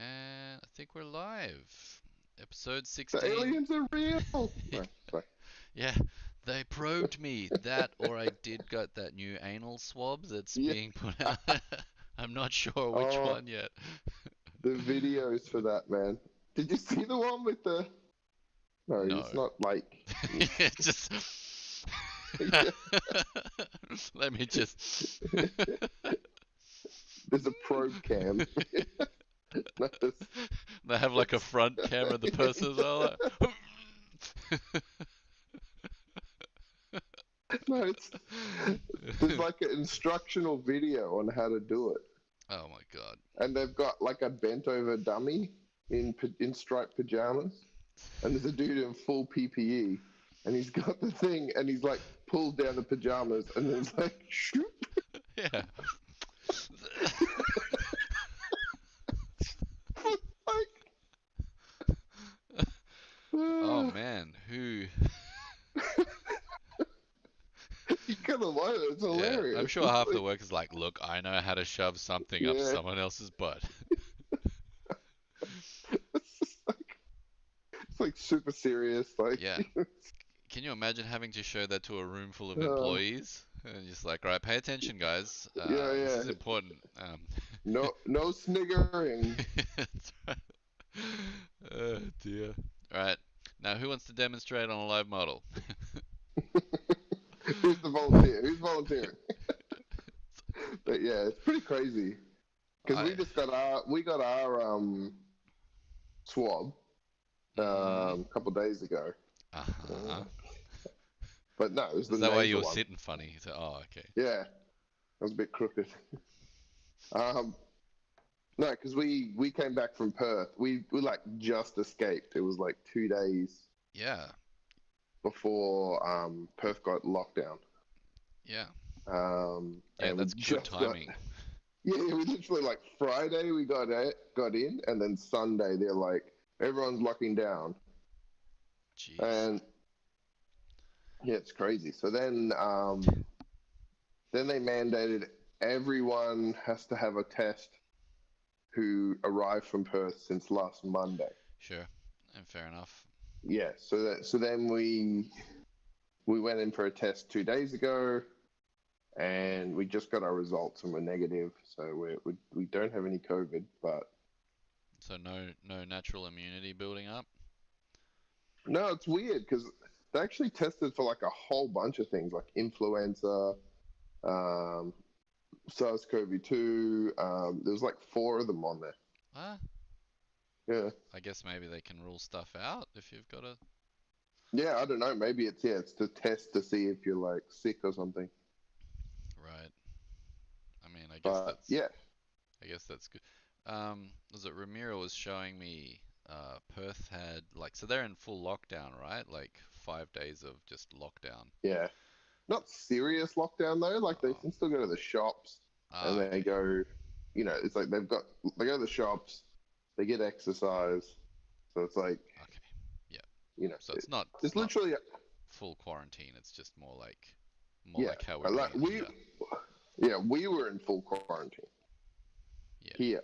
And I think we're live. Episode The 16. aliens are real. Right, sorry. Yeah, they probed me. That, or I did get that new anal swab that's Yeah. being put out. I'm not sure which Oh, one yet. the videos for that, man. Did you see the one with the? No, No. it's not like. Yeah, just. Yeah. Let me just. There's a probe cam. No, They have like a it's, front camera, the person as well. no, it's there's like an instructional video on how to do it, Oh my god. and they've got like a bent over dummy in striped pajamas, and there's a dude in full PPE, and he's got the thing, and he's like pulled down the pajamas, and then it's like shoot. Yeah. Like, Oh man, who? you gotta love it. It's Yeah, I'm hilarious. sure It's half the like, work is like, look, I know how to shove something up yeah, someone else's butt. it's just like it's like super serious. Like, Yeah. Can you imagine having to show that to a room full of uh, employees? And just like, all right, pay attention, guys. yeah, This yeah. is important. No sniggering. That's right. Oh dear. All right. Now, who wants to demonstrate on a live model? Who's the volunteer? Who's volunteering? But yeah, it's pretty crazy because I. we got our swab Mm, a couple days ago. uh-huh. But no, it was Is the that why you nasal were one. sitting funny? So, oh, okay. Yeah, I was a bit crooked. Um, no, because we came back from Perth. We like just escaped. It was like 2 days Yeah. before Perth got locked down. Yeah. Yeah, And we that's good just got timing. yeah, we literally like Friday we got in, and then Sunday they're like everyone's locking down, Jeez. and yeah, it's crazy. So then they mandated everyone has to have a test who arrived from Perth since last Monday. Sure. And fair enough. Yeah, so then we went in for a test 2 days ago, and we just got our results and we're negative. So we don't have any COVID, but So no natural immunity building up. no, it's weird because they actually tested for like a whole bunch of things like influenza, um, SARS-CoV-2. There's like four of them on there. Ah, Yeah, I guess maybe they can rule stuff out if you've got a yeah. I don't know. Maybe it's to test to see if you're like sick or something. right. I mean, But yeah, I guess that's good. Was it Ramiro was showing me Perth had like so they're in full lockdown, right? Like 5 days of just lockdown. yeah. Not serious lockdown though. Like they Oh, can still go to the shops and they okay, go. It's like they go to the shops, they get exercise. So it's like okay, yeah. you know, So it, it's it's not literally full quarantine. It's just more yeah. like how we're doing Like it here. we were in full quarantine Yeah, here.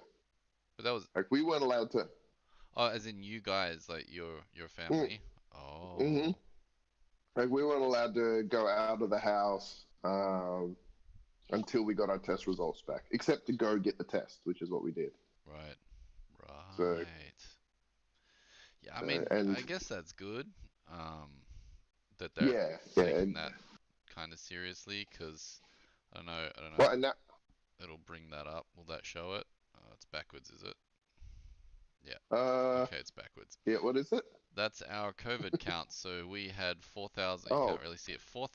but that was Like we weren't allowed to. oh, as in you guys, like your Mm, family. hmm Oh, Like we weren't allowed to go out of the house until we got our test results back, except to go get the test, which is what we did. right, So right. Yeah, I mean, and I guess that's good. Um, that they're yeah, yeah. taking that kind of seriously, because I don't know. Well, and that It'll bring that up. Will that show it? It's backwards, is it? Yeah. uh Okay, it's backwards. yeah. What is it? That's our COVID count. So we had 4,000. You can't Oh, really see it. oh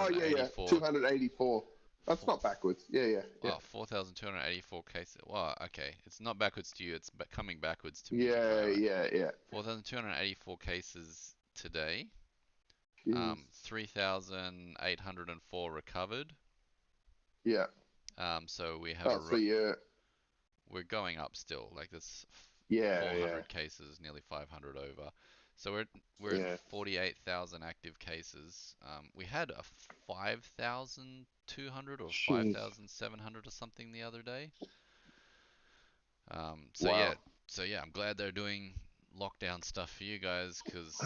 yeah, yeah. 4,284. 284. That's not backwards. Yeah, yeah, yeah. Wow, 4,284 cases. Wow, okay. It's not backwards to you. It's coming backwards to me. Yeah, Right, right. yeah, yeah. 4,284 cases today. Jeez. 3,804 recovered. Yeah. So we have Oh, so yeah, we're going up still. Like this yeah, yeah, 400 cases, nearly 500 over. So we're at yeah. 48,000 active cases. We had a 5,200 or Jeez. 5,700 or something the other day. So yeah, Wow. So yeah, I'm glad they're doing lockdown stuff for you guys because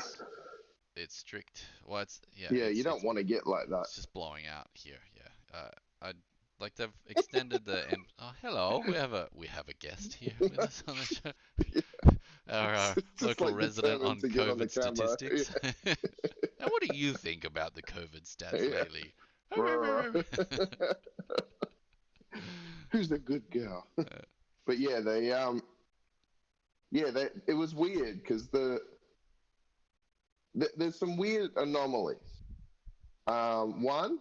it's strict. Well, it's yeah, Yeah, you don't want to get like that. it's just blowing out here. Yeah. I like they've extended the oh hello, we have a guest here with us on the show. Our It's just local like resident determined on to get on the COVID camera. Yeah, statistics. And what do you think about the COVID stats yeah. lately? Who's the good girl? Uh, But yeah, they it was weird because there's some weird anomalies. One,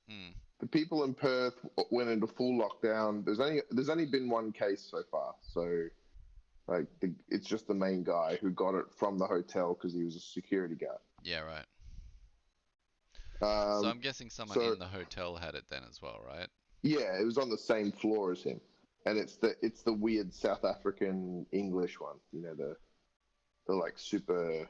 hmm, the people in Perth went into full lockdown. There's only been one case so far, so like it's just the main guy who got it from the hotel because he was a security guard. yeah, right. So Um, I'm guessing someone so in the hotel had it then as well, right? yeah, it was on the same floor as him, and it's the weird South African English one. You know the like super.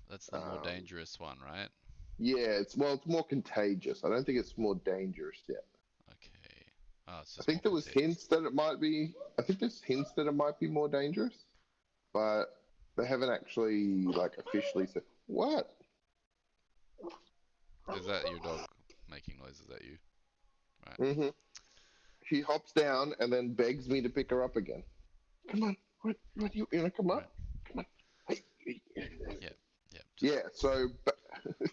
That's the more Um, dangerous one, right? yeah, it's more contagious. I don't think it's more dangerous yet. Okay. Oh, it's I just more think there was contagious. hints that it might be. I think there's hints that it might be more dangerous, but they haven't actually like officially said what. Is that your dog making noises at you? Right. Hmm. She hops down and then begs me to pick her up again. Come on, what you wanna come Right. up? Come on. Hey, Yeah. Yeah. Just yeah. So right.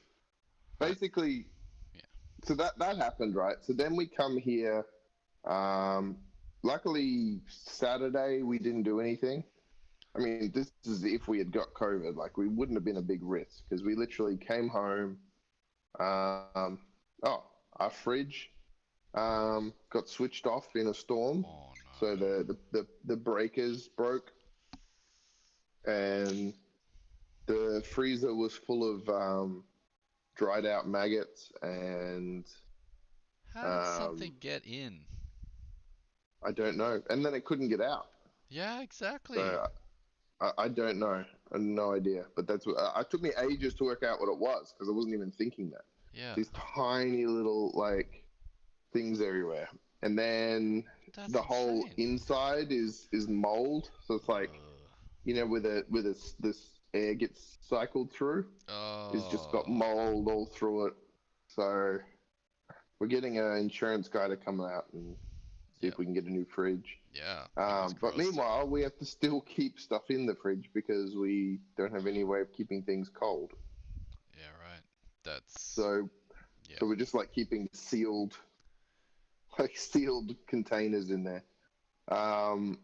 basically, Yeah. so that happened, right? So then we come here. Um, luckily, Saturday we didn't do anything. I mean, this is if we had got COVID, like we wouldn't have been a big risk because we literally came home. Um, oh, our fridge got switched off in a storm, Oh so no. the breakers broke, and the freezer was full of dried out maggots, and How did um, something get in? I don't know. And then it couldn't get out, Yeah, exactly. so I don't know. I have no idea. But that's what it took me ages to work out what it was because I wasn't even thinking that. Yeah. These tiny little like things everywhere, and then That's the whole insane. inside is mold. So it's like Ugh. with this air gets cycled through. It's just got Oh. mold all through it. So we're getting an insurance guy to come out and see Yeah. if we can get a new fridge. Yeah. Fingers But crossed. meanwhile, we have to still keep stuff in the fridge because we don't have any way of keeping things cold. Yeah, right. That's So, yeah. so we're just like keeping sealed, like sealed containers in there. Um,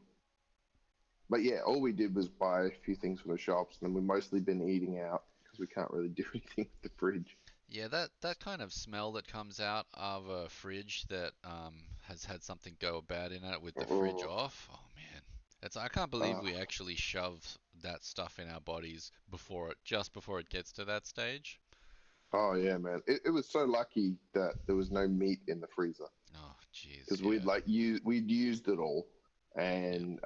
but yeah, all we did was buy a few things from the shops, and then we've mostly been eating out because we can't really do anything with the fridge. Yeah, that kind of smell that comes out of a fridge that has had something go bad in it with the fridge Oh, off. Oh man, it's I can't believe uh, we actually shove that stuff in our bodies just before it gets to that stage. oh yeah, man. It was so lucky that there was no meat in the freezer Oh jeez, because yeah, we'd used it all, yeah, and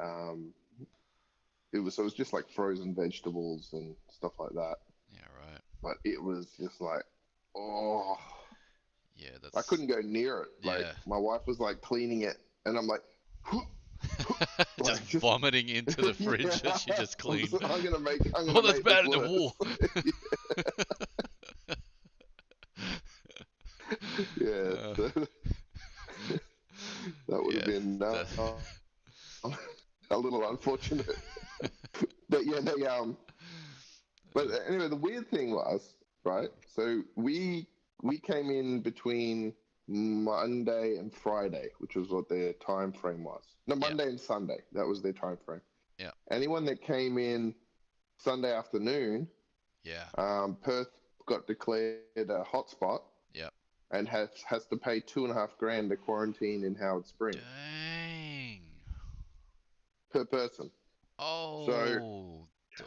it was just like frozen vegetables and stuff like that. yeah, right. But it was just like, oh, Yeah, I that's couldn't go near it. Like yeah. my wife was like cleaning it, and I'm like, Just like just vomiting into the yeah. fridge that she just cleaned. I'm Oh, gonna that's make this bad in the worse. wall. Yeah, Uh, so that would have yeah, been that. a little unfortunate. But yeah, But anyway, the weird thing was, right? So we came in between Monday and Friday, which was what their time frame was. No, Yeah, Monday and Sunday. That was their time frame. yeah, Anyone that came in Sunday afternoon, yeah, Perth got declared a hotspot yeah. and has to pay 2.5 grand to quarantine in Howard Springs Dang. per person. So Oh, d-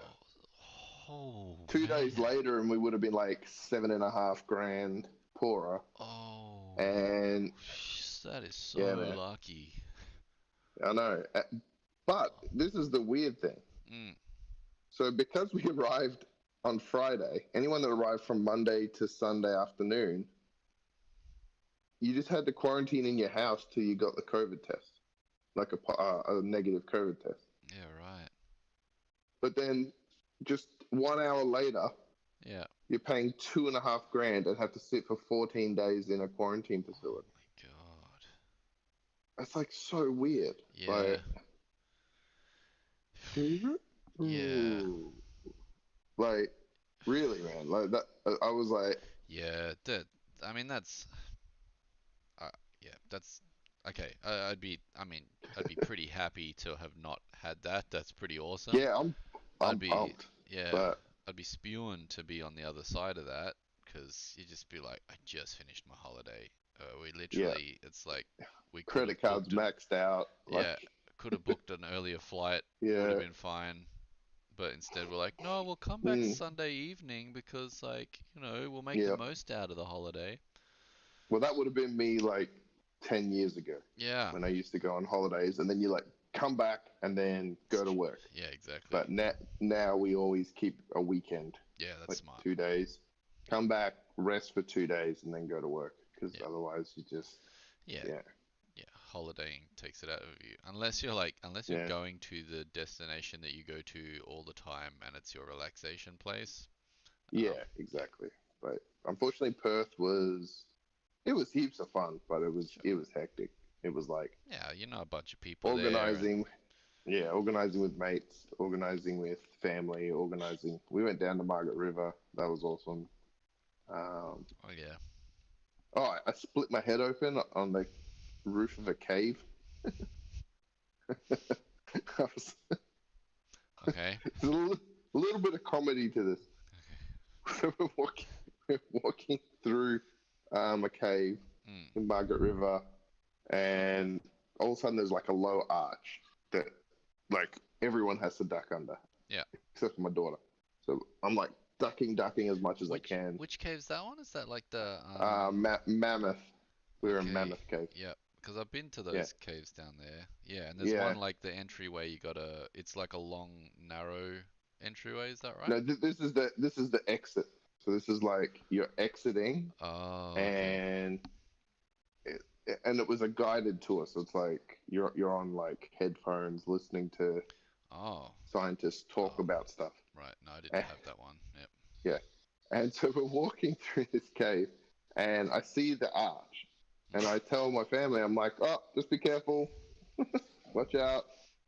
oh 2 days man. later, and we would have been like 7.5 grand poorer. Oh, And that is so yeah, man, lucky. I know. But this is the weird thing. Mm, So because we arrived on Friday, anyone that arrived from Monday to Sunday afternoon, you just had to quarantine in your house till you got the COVID test, like a negative COVID test. yeah, right. but then just 1 hour later, Yeah. you're paying 2.5 grand and have to sit for 14 days in a quarantine Oh facility. my God. It's like so weird. Yeah. Like, Yeah. ooh, like really, man. Like that, I was like, Yeah. That. I mean, that's. Uh, yeah. That's. Okay. I'd be. I mean, I'd be pretty happy to have not had that. That's pretty awesome. yeah, I'd I'm be. pumped, Yeah. but I'd be spewing to be on the other side of that because you just be like, I just finished my holiday. We yeah, literally. It's like we could have credit cards booked an. maxed out. Yeah. Like, Could have booked an earlier flight. Would have yeah, been fine. But instead we're like, no, we'll come back mm, Sunday evening because, like, we'll make the yeah. most out of the holiday. Well, that would have been me like 10 years ago Yeah, when I used to go on holidays, and then you like come back and then go to work. yeah, exactly. But now we always keep a weekend, Yeah, that's like smart. 2 days, come back, rest for 2 days, and then go to work. Because Yeah, otherwise, you just, yeah, yeah, yeah. Holidaying takes it out of you. Unless you're yeah, going to the destination that you go to all the time and it's your relaxation place. yeah, Yeah, exactly. But unfortunately, Perth was, it was heaps of fun, but sure. it was hectic. It was like Yeah, a bunch of people there, and organizing, yeah, organizing with mates, organizing with family, organizing. We went down to Margaret River. That was awesome. Um, oh yeah, oh, I split my head open on the roof of a cave. I was, okay, there's a little bit of comedy to this. So we're walking through a cave mm, in Margaret River, and all of a sudden there's like a low arch that like everyone has to duck under, yeah. except for my daughter. So I'm like ducking as much as I can. Which cave's that one? Is that like the Mammoth. We were in Okay, Mammoth Cave. yeah, because I've been to Yeah, those caves down there. Yeah, and there's yeah. one like the entryway you gotta. It's like a long, narrow entryway. Is that right? No, this is the exit. So this is like you're exiting, Oh, okay. and it, and it was a guided tour. So it's like you're on like headphones listening to Oh, scientists talk oh, about stuff. right. No, I didn't And, have that one. Yep. yeah, and so we're walking through this cave, and I see the arch, and I tell my family, I'm like, oh, just be careful, watch out.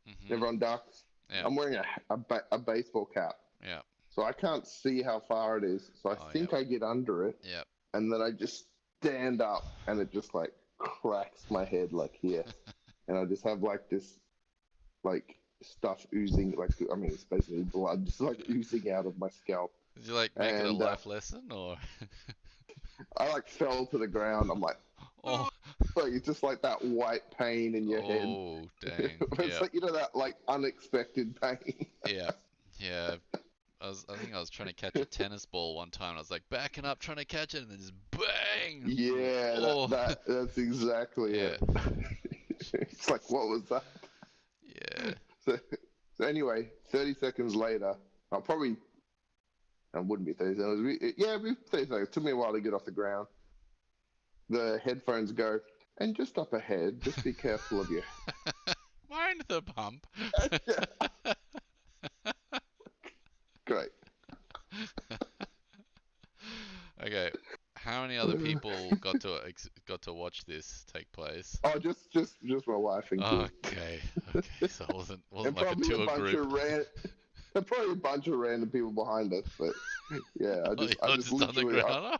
Mhm. Everyone ducks. Yeah. I'm wearing a baseball cap, Yeah. so I can't see how far it is. So I Oh, yep. think I get under it, Yep. and then I just stand up, and it just like cracks my head like here, and I just have like this like stuff oozing, like I mean it's basically blood just like oozing out of my scalp, Did you like make it a and life lesson or? I like fell to the ground. I'm like, Oh. like it's just like that white pain in your head. Oh, dang. It's Yeah. like that like unexpected pain. Yeah. Yeah. I think I was trying to catch a tennis ball one time. And I was like backing up, trying to catch it, and then just bang. I was like, Yeah, oh, that's exactly yeah. it. It's like, what was that? Yeah. So, so anyway, 30 seconds later, I'll probably, it wouldn't be 30 seconds. Yeah, it'd be 30 seconds. It took me a while to get off the ground. The headphones go, and just up ahead, just be careful of your. Mind the pump. Great. Okay. How many other people got to watch this take place? Oh, just my wife and kid, Okay. Okay. So it wasn't and like a probably a tour bunch group. of probably a bunch of random people behind us. But yeah, Oh, I you're just just on the literally, ground.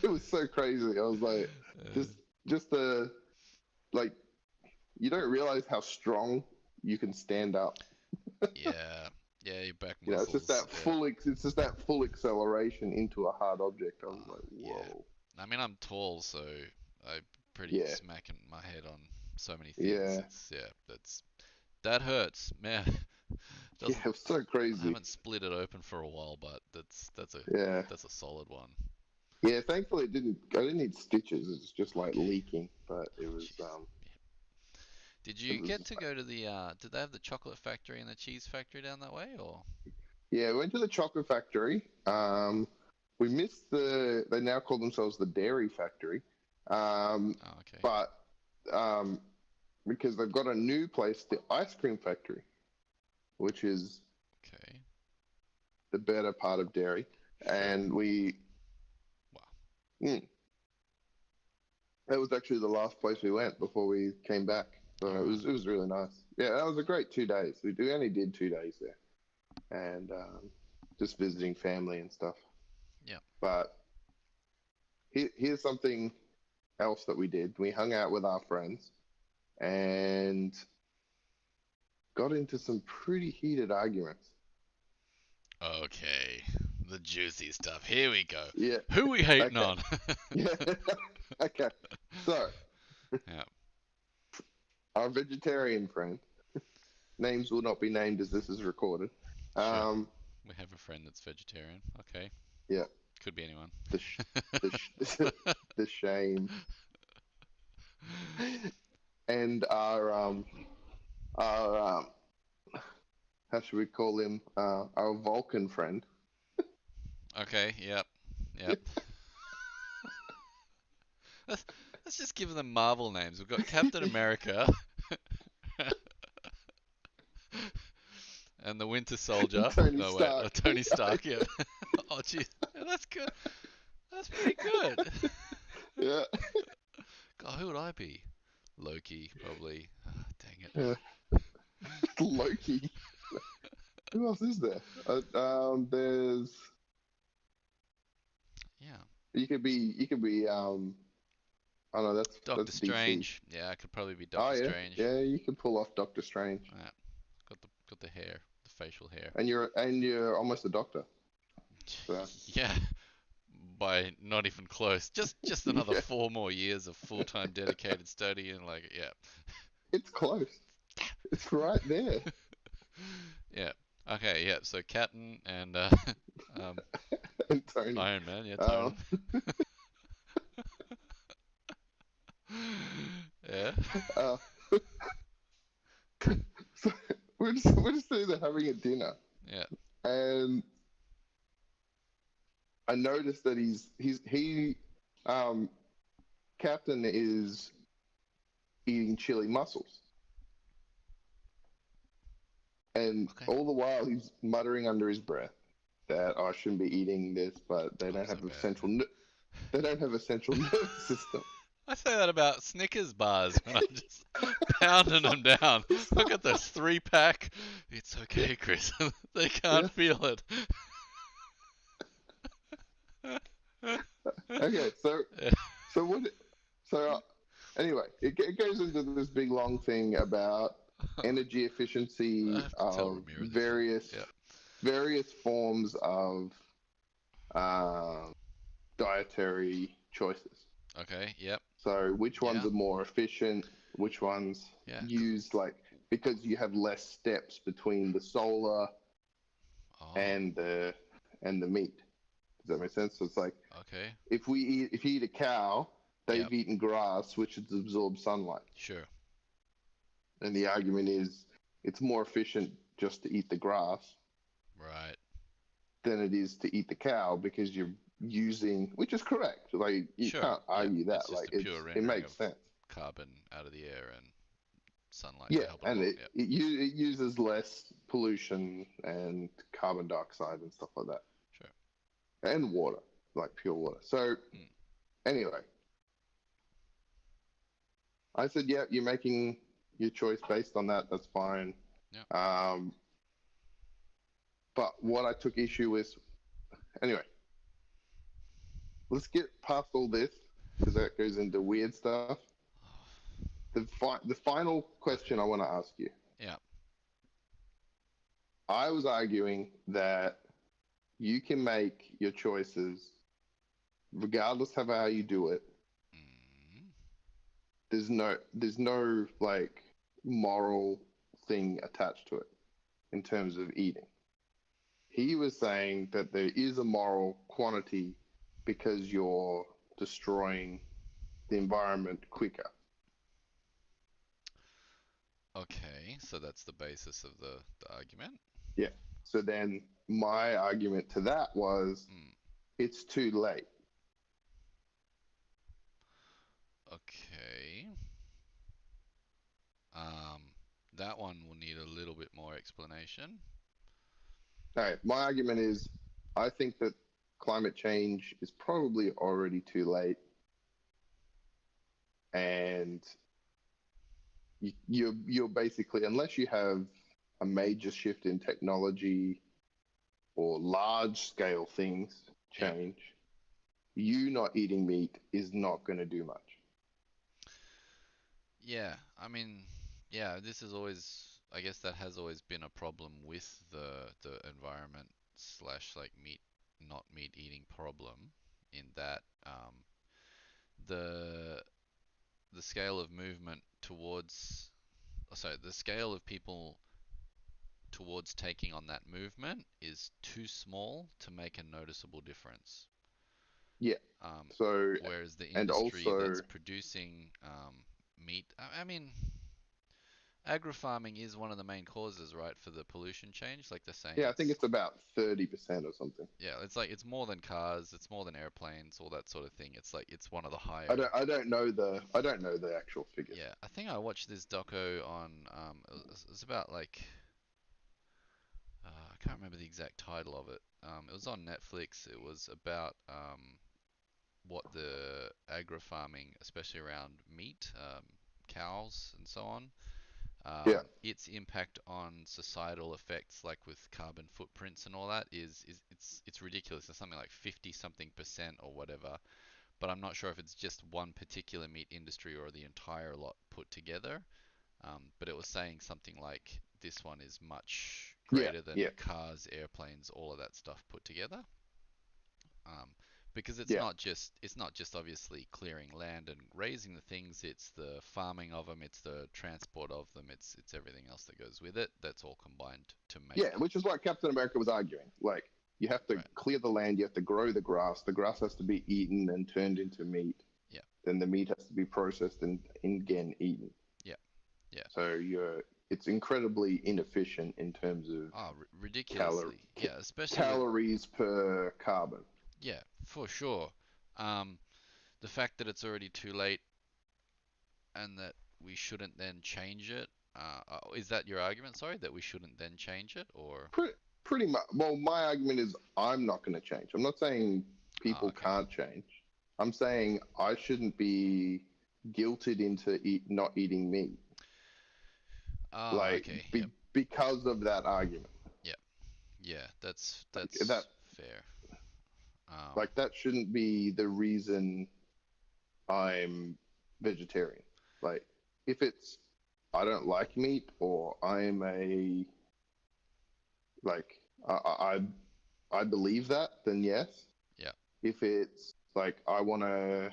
it was so crazy. I was like, just the like, you don't realize how strong you can stand up. Yeah. Yeah. Your back It's just muscles. that Yeah. full acceleration into a hard object. I was like, Yeah. whoa. I mean, I'm tall, so I'm pretty Yeah, smacking my head on so many things. yeah, That hurts, man. yeah. Doesn't It was so I crazy. haven't split it open for a while, but Yeah, that's a solid one. yeah. Thankfully, it didn't. I didn't need stitches. It was just like Okay. leaking, but Oh, jeez. Yeah. Did it you was get to go to the did they have the chocolate factory and the cheese factory down that way or? yeah. We went to the chocolate factory. We missed the. They now call themselves the dairy factory, Oh, okay. but because they've got a new place, the ice cream factory. which is Okay. the better part of dairy, Sure. and we Wow. mm, that was actually the last place we went before we came back. So All it right. was really nice. Yeah, that was a great 2 days. We only did 2 days there, and just visiting family and stuff. Yeah. But here's something else that we did. We hung out with our friends and got into some pretty heated arguments. Okay. The juicy stuff. Here we go. Yeah. Who we hating Okay. on? Yeah. Okay. So Yeah. our vegetarian friend, names will not be named as this is recorded. Sure. Um, We have a friend that's vegetarian. Okay. yeah. Could be anyone. The sh- the sh- the shame and our how should we call him? Our Vulcan friend. Okay. Yep. Yep. Let's, let's just give them Marvel names. We've got Captain America and the Winter Soldier. Tony No, wait. Stark. Tony Stark. Yeah. Oh, jeez. Yeah, that's good. That's pretty good. Yeah. God, who would I be? Loki, probably. Ah, dang it. Yeah. Loki. Who else is there? There's Yeah. oh no, Doctor that's DC. Strange. Yeah, I could probably be Oh Doctor yeah, Strange. yeah, you could pull off Doctor Strange, Yeah. Got the hair, the facial hair. and you're almost a doctor. So Yeah. By not even close. Just another yeah, 4 more years of full-time dedicated study and like, yeah. it's close. It's right there. Yeah. Okay, yeah. So Captain and um And Tony. Iron Man, yeah, Um, Tony. Yeah. uh, so we're just sitting there having a dinner, Yeah. and I noticed that um Captain is eating chili mussels. And Okay. all the while he's muttering under his breath that I shouldn't be eating this, but they I'm don't so have a bad. they don't have a central nervous system. I say that about Snickers bars when I'm just pounding them down. Look at this 3 pack. It's okay, Chris. They Yeah. can't feel it. Okay. So Yeah. so what? So anyway, it goes into this big long thing about energy I efficiency have to tell of Ramiro this. Yeah. various forms of um dietary choices. Okay. Yep. So which ones Yeah. are more efficient? Which ones Yeah. use like because you have less steps between the solar Oh. and the meat. Does that make sense? So it's like Okay. if you eat a cow, they've Yep. eaten grass, which has absorbed sunlight. Sure. And the argument is it's more efficient just to eat the grass Right. than it is to eat the cow because you're using, which is correct. Like you Sure. can't Yep. argue It's that. just Like a pure it rendering makes of sense. carbon out of the air and sunlight to Yeah, help it and along. Yep. it uses less pollution and carbon dioxide and stuff like that, Sure. and water, like pure water. So Mm. anyway, I said, yeah, you're making your choice based on that. That's fine. Yeah. Um, but what I took issue with, anyway, let's get past all this because that goes into weird stuff. The final question Okay. I want to ask you. Yeah. I was arguing that you can make your choices regardless of how you do it. Mm. There's no like moral thing attached to it in terms of eating. He was saying that there is a moral quantity because you're destroying the environment quicker. Okay. So that's the basis of the argument. Yeah. So then my argument to that was Mm. it's too late. Okay. Um, that one will need a little bit more explanation. No, my argument is I think that climate change is probably already too late, and you're basically, unless you have a major shift in technology or large scale things Yeah. change, you not eating meat is not going to do much. Yeah, I mean, yeah, this is always, I guess that has always been a problem with the environment slash like not meat eating problem in that the the scale of movement towards, sorry, the scale of people towards taking on that movement is too small to make a noticeable difference. Yeah. Um, So, Whereas the and industry also, that's producing meat, I mean, agri-farming is one of the main causes, right, for the pollution change. Like they're saying yeah, I think it's, it's about 30% or something. yeah, it's like it's more than cars, it's more than airplanes, all that sort of thing. It's like it's one of the I higher. don't, I don't know the, I don't know the actual figures. Yeah, I think I watched this doco on, it was about like, I can't remember the exact title of it. It was on Netflix. It was about what the agri-farming, especially around meat, cows and so on, Yeah, its impact on societal effects, like with carbon footprints and all that, is it's ridiculous. It's something like 50 something percent or whatever. But I'm not sure if it's just one particular meat industry or the entire lot put together. But it was saying something like this one is much yeah, greater than yeah, cars, airplanes, all of that stuff put together. Um, because yeah, it's not just obviously clearing land and raising the things. It's the farming of them. It's the transport of them. It's everything else that goes with it. That's all combined to yeah. make. Which is what Captain America was arguing. Like, you have to Right. clear the land, you have to grow the grass. The grass has to be eaten and turned into meat. Yeah. Then the meat has to be processed and again eaten. Yeah. Yeah. So it's incredibly inefficient in terms of Oh, calor, ridiculously. Yeah. Especially with, calories per carbon. yeah, for sure. Um, the fact that it's already too late and that we shouldn't then change it. Is that your argument? Sorry, that we shouldn't then change it, or? Pretty, pretty much. Well, my argument is I'm not going to change. I'm not saying Ah, people okay. can't change. I'm saying I shouldn't be guilted into not eating meat, Ah, like okay. Yep. because of that argument. Yep. Yeah. That That's fair. like that shouldn't be the reason I'm vegetarian. Like if it's I don't like meat or I'm a like I believe that, then yes. Yeah. If it's like I want to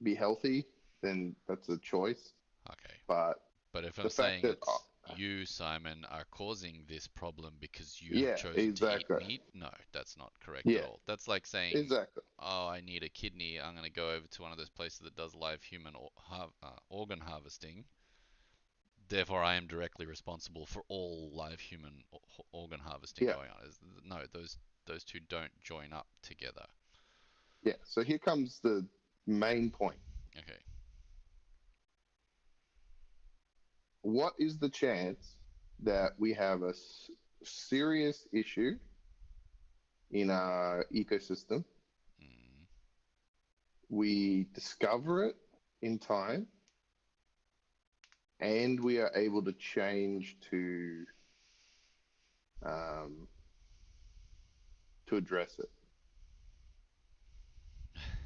be healthy, then that's a choice. Okay. But But if I'm the fact saying that it's you, Simon, are causing this problem because you have yeah, chosen to eat exactly, meat, no, that's not correct at yeah, all. That's like saying, exactly, oh, I need a kidney. I'm going to go over to one of those places that does live human organ harvesting. Therefore, I am directly responsible for all live human organ harvesting yeah, going on. No, those two don't join up together. yeah. So here comes the main point. Okay. What is the chance that we have a serious issue in our ecosystem? Mm, We discover it in time, and we are able to change um, to address it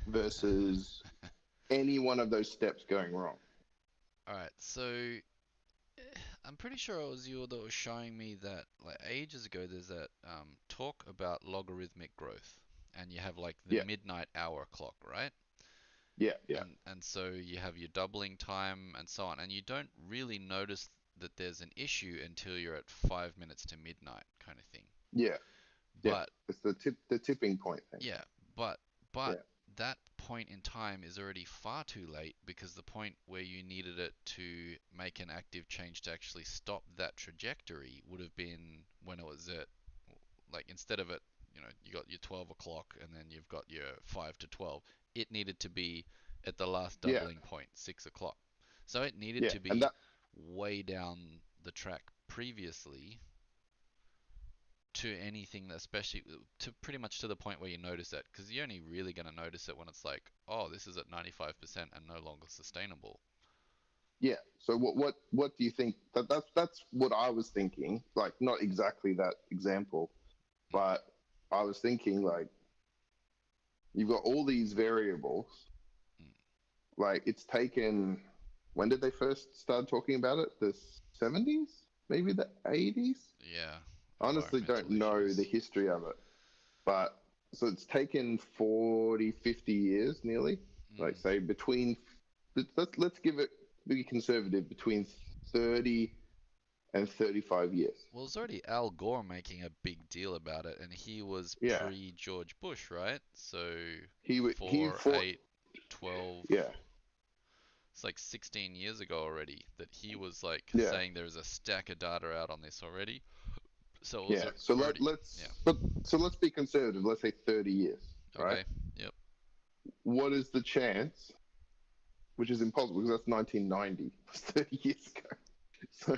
versus any one of those steps going wrong. all right. So I'm pretty sure it was you that was showing me that like ages ago there's that talk about logarithmic growth, and you have like the Yeah, midnight hour clock, right? yeah, yeah, And so you have your doubling time and so on, and you don't really notice that there's an issue until you're at 5 minutes to midnight kind of thing. yeah, yeah. But It's the tipping point thing. yeah, but but Yeah, that point in time is already far too late because the point where you needed it to make an active change to actually stop that trajectory would have been when it was at, like, instead of you got your 12 o'clock and then you've got your 5 to 12. It needed to be at the last yeah, doubling point, 6 o'clock. So it needed yeah, to and be way down the track previously to anything, especially to pretty much to the point where you notice it, because you're only really going to notice it when it's like, oh, this is at 95% and no longer sustainable. Yeah. So what do you think? That's what I was thinking. Like not exactly that example, Mm, but I was thinking like you've got all these variables. mm. Like it's taken. When did they first start talking about it? The 70s, maybe the 80s. Yeah, Honestly, don't environmental know the issues. history of it, but so it's taken 40, 50 years nearly. Like Mm. say between let's give it be conservative between 30 and 35 years. Well, it's already Al Gore making a big deal about it, and he was Yeah, pre-George Bush, right? So he 4, fought. 8, 12. Yeah, It's like 16 years ago already that he was like yeah, saying there's a stack of data out on this already. So it was yeah. So already, yeah. let's be conservative. Let's say 30 years, right? Okay. Yep. What is the chance? Which is impossible because that's 1990. That's 30 years ago. So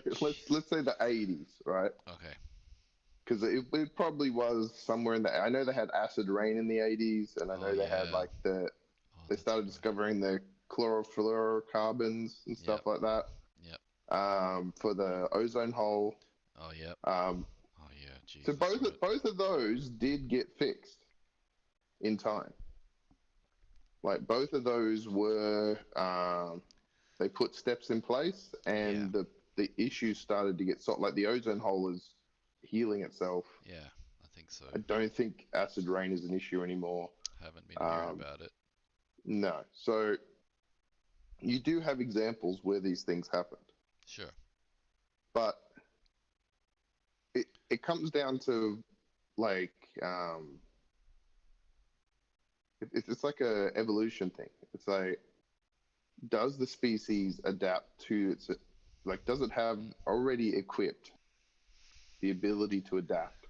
let's say the 80s, right? Okay. Because it probably was somewhere in the. I know they had acid rain in the 80s, and I Oh know they had yeah. like Oh, they that's started right. discovering the chlorofluorocarbons and Yep. stuff like that Yep. for the ozone hole. Oh yep. Um, Oh yeah. Jeez, so that's right. both of those did get fixed in time. Like both of those were they put steps in place, Yeah. and the issues started to get solved. Like the ozone hole is healing itself. Yeah. I think so. I don't think acid rain is an issue anymore. Haven't been hearing Um, about it. no. So you do have examples where these things happened, Sure. but it comes down to like it's like a evolution thing. It's like does the species adapt to its like does it have Mm. already equipped the ability to adapt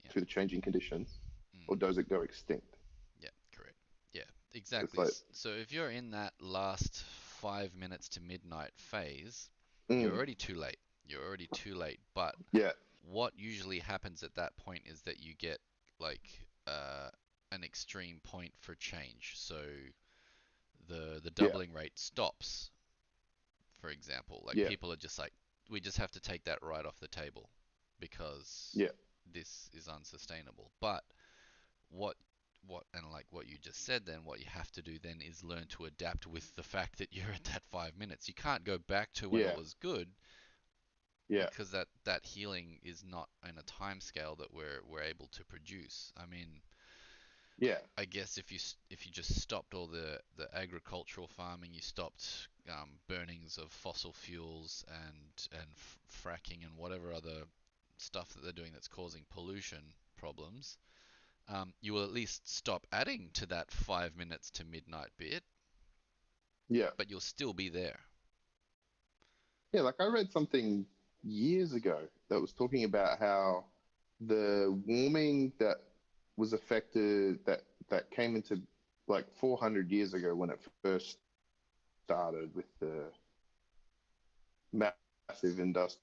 Yeah. to the changing conditions, Mm. or does it go extinct? Yeah. Correct. Yeah. It's Exactly. like So if you're in that last 5 minutes to midnight phase, you're mm, already too late. You're already too late. But yeah, what usually happens at that point is that you get like an extreme point for change. So the yeah, doubling rate stops, for example. Like yeah, people are just like, we just have to take that right off the table because yeah, this is unsustainable. But what and like what you just said, then what you have to do then is learn to adapt with the fact that you're at that 5 minutes. You can't go back to when it yeah, was good yeah, because that healing is not in a time scale that we're able to produce. I mean, yeah, I guess if you just stopped all the agricultural farming, you stopped burnings of fossil fuels and fracking and whatever other stuff that they're doing that's causing pollution problems, you will at least stop adding to that 5 minutes to midnight bit, yeah, but you'll still be there. yeah. Like I read something years ago that was talking about how the warming that was affected that came into like 400 years ago when it first started with the massive industrial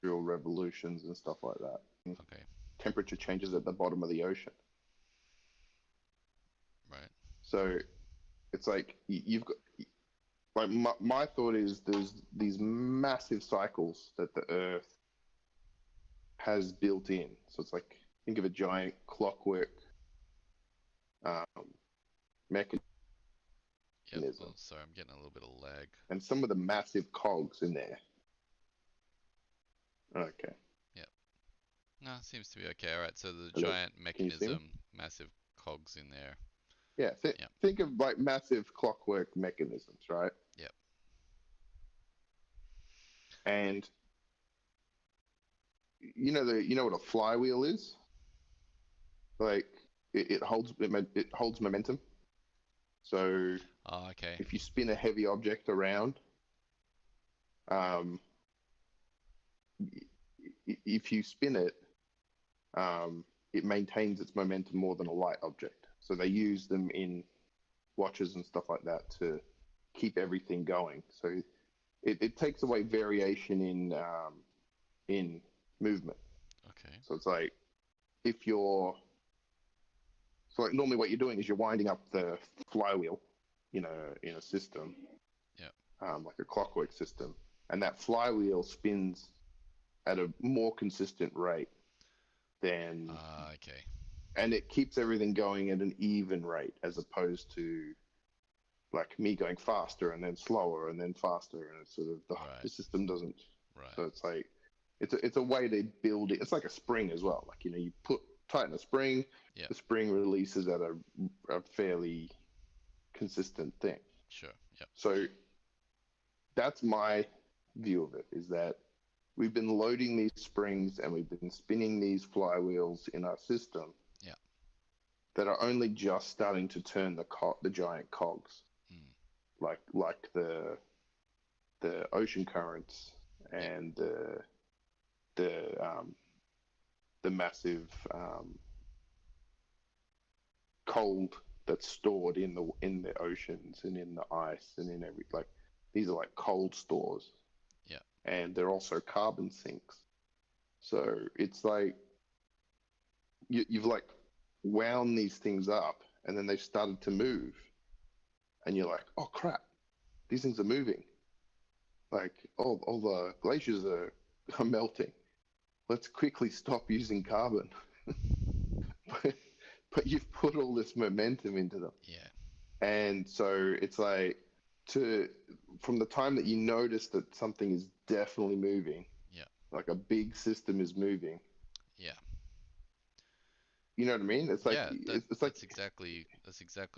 revolutions and stuff like that. Okay, Temperature changes at the bottom of the ocean. right. So it's like you've got like my thought is there's these massive cycles that the Earth has built in. So it's like think of a giant clockwork um, mechanism, Yep. Oh, sorry, I'm getting a little bit of lag. and some of the massive cogs in there. Okay, Yep. No, it seems to be okay. All right. So the hello, giant can you see me? mechanism, massive cogs in there. Yeah, Yep. think of like massive clockwork mechanisms, right? Yep. And you know what a flywheel is? Like it holds momentum. So Oh, okay. if you spin a heavy object around, um, if you spin it, it maintains its momentum more than a light object. So they use them in watches and stuff like that to keep everything going. So it takes away variation in movement. Okay. So it's like if you're so like normally what you're doing is you're winding up the flywheel in a system, Yeah. like a clockwork system, and that flywheel spins at a more consistent rate than Okay. and it keeps everything going at an even rate as opposed to like me going faster and then slower and then faster, and it's sort of the Right. system doesn't. Right. So it's like it's a way to build it. It's like a spring as well. Like you tighten a spring, Yeah. the spring releases at a fairly consistent thing. Sure. Yeah. So that's my view of it. Is that we've been loading these springs and we've been spinning these flywheels in our system Yeah. that are only just starting to turn the giant cogs, Mm. like the ocean currents Yeah. and the the massive cold that's stored in the oceans and in the ice and in every like these are like cold stores, Yeah. and they're also carbon sinks. So it's like you've like wound these things up and then they've started to move, and you're like, oh crap, these things are moving. Like all the glaciers are melting. Let's quickly stop using carbon. but, but you've put all this momentum into them. Yeah. And so it's like to from the time that you notice that something is definitely moving, Yeah. like a big system is moving, Yeah. you know what I mean? It's like Yeah, it's like that's exactly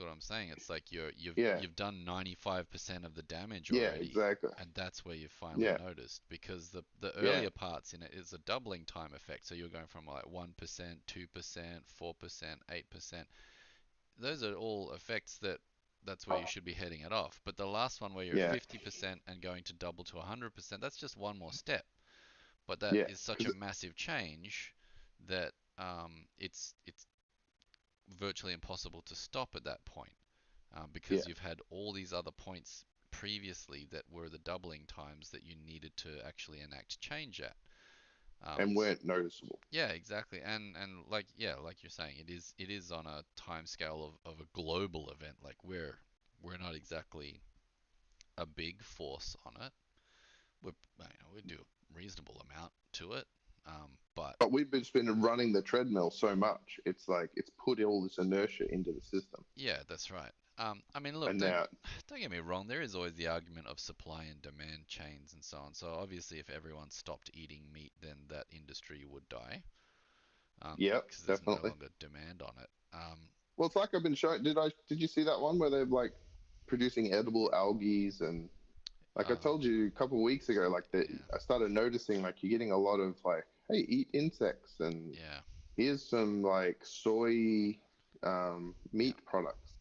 what I'm saying. It's like yeah, you've done 95% of the damage yeah, already, exactly. and that's where you finally Yeah, noticed because the yeah, earlier parts in it is a doubling time effect. So you're going from like 1%, 2%, 4%, 8%. Those are all effects that's where you should be heading it off. But the last one where you're at yeah, 50% and going to double to 100%, that's just one more step. But that yeah. is such a Because massive change that it's virtually impossible to stop at that point yeah, because you've had all these other points previously that were the doubling times that you needed to actually enact change at. and weren't noticeable. Yeah, exactly. And like yeah, like you're saying, it is on a time scale of a global event. Like we're not exactly a big force on it. We do a reasonable amount to it. But But we've just been running the treadmill so much. It's like it's put all this inertia into the system, yeah, that's right. I mean, look, and don't now don't get me wrong. There is always the argument of supply and demand chains and so on. So obviously, if everyone stopped eating meat, then that industry would die, yeah, because there's no definitely. longer demand on it. Well, it's like I've been showing. Did you see that one where they're like producing edible algae and like I Oh, told you a couple of weeks ago, like that yeah, I started noticing like you're getting a lot of like, hey, eat insects, and yeah, here's some like soy yeah, meat products.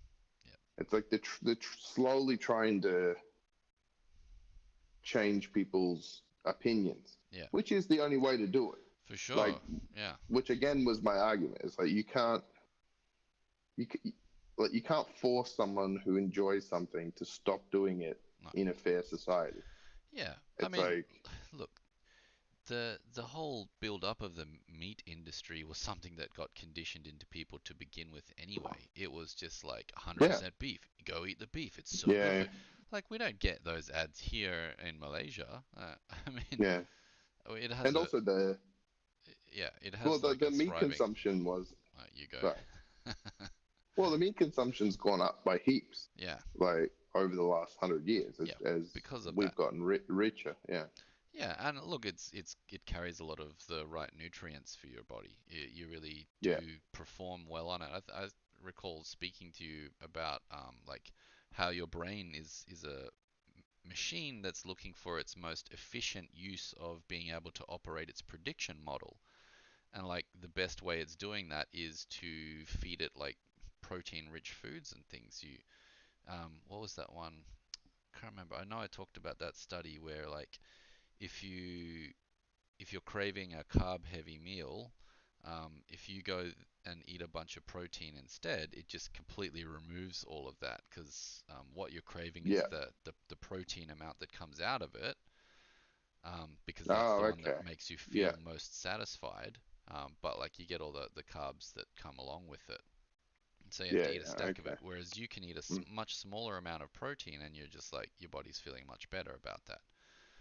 yeah, It's like they're slowly trying to change people's opinions, yeah, which is the only way to do it. for Like, sure. Yeah, which again was my argument. It's like you like you can't force someone who enjoys something to stop doing it no, in a fair society. yeah. I It's mean, like look, the whole build up of the meat industry was something that got conditioned into people to begin with anyway. It was just like yeah, 100% beef. Go eat the beef. It's so good yeah, for like we don't get those ads here in Malaysia. I mean, yeah. it has And a also yeah, it well has the like a the meat thriving. consumption was You sorry. go. Well, the meat consumption's gone up by heaps, Yeah, like over the last 100 years yeah, as because of we've that. gotten richer. Yeah, Yeah, and look, it carries a lot of the right nutrients for your body. You really do yeah, perform well on it. I recall speaking to you about like how your brain is a machine that's looking for its most efficient use of being able to operate its prediction model. And like the best way it's doing that is to feed it like protein-rich foods and things. What was that one? I can't remember. I know I talked about that study where like if you if you're craving a carb heavy meal, If you go and eat a bunch of protein instead, it just completely removes all of that because what you're craving is Yeah. the protein amount that comes out of it, because that's the Oh, one that okay. makes you Yeah. feel most satisfied. But like you get all the carbs that come along with it. So you have Yeah. to eat a Yeah. stack of Okay. it, whereas you can eat a Mm. much smaller amount of protein and you're just like your body's feeling much better about that.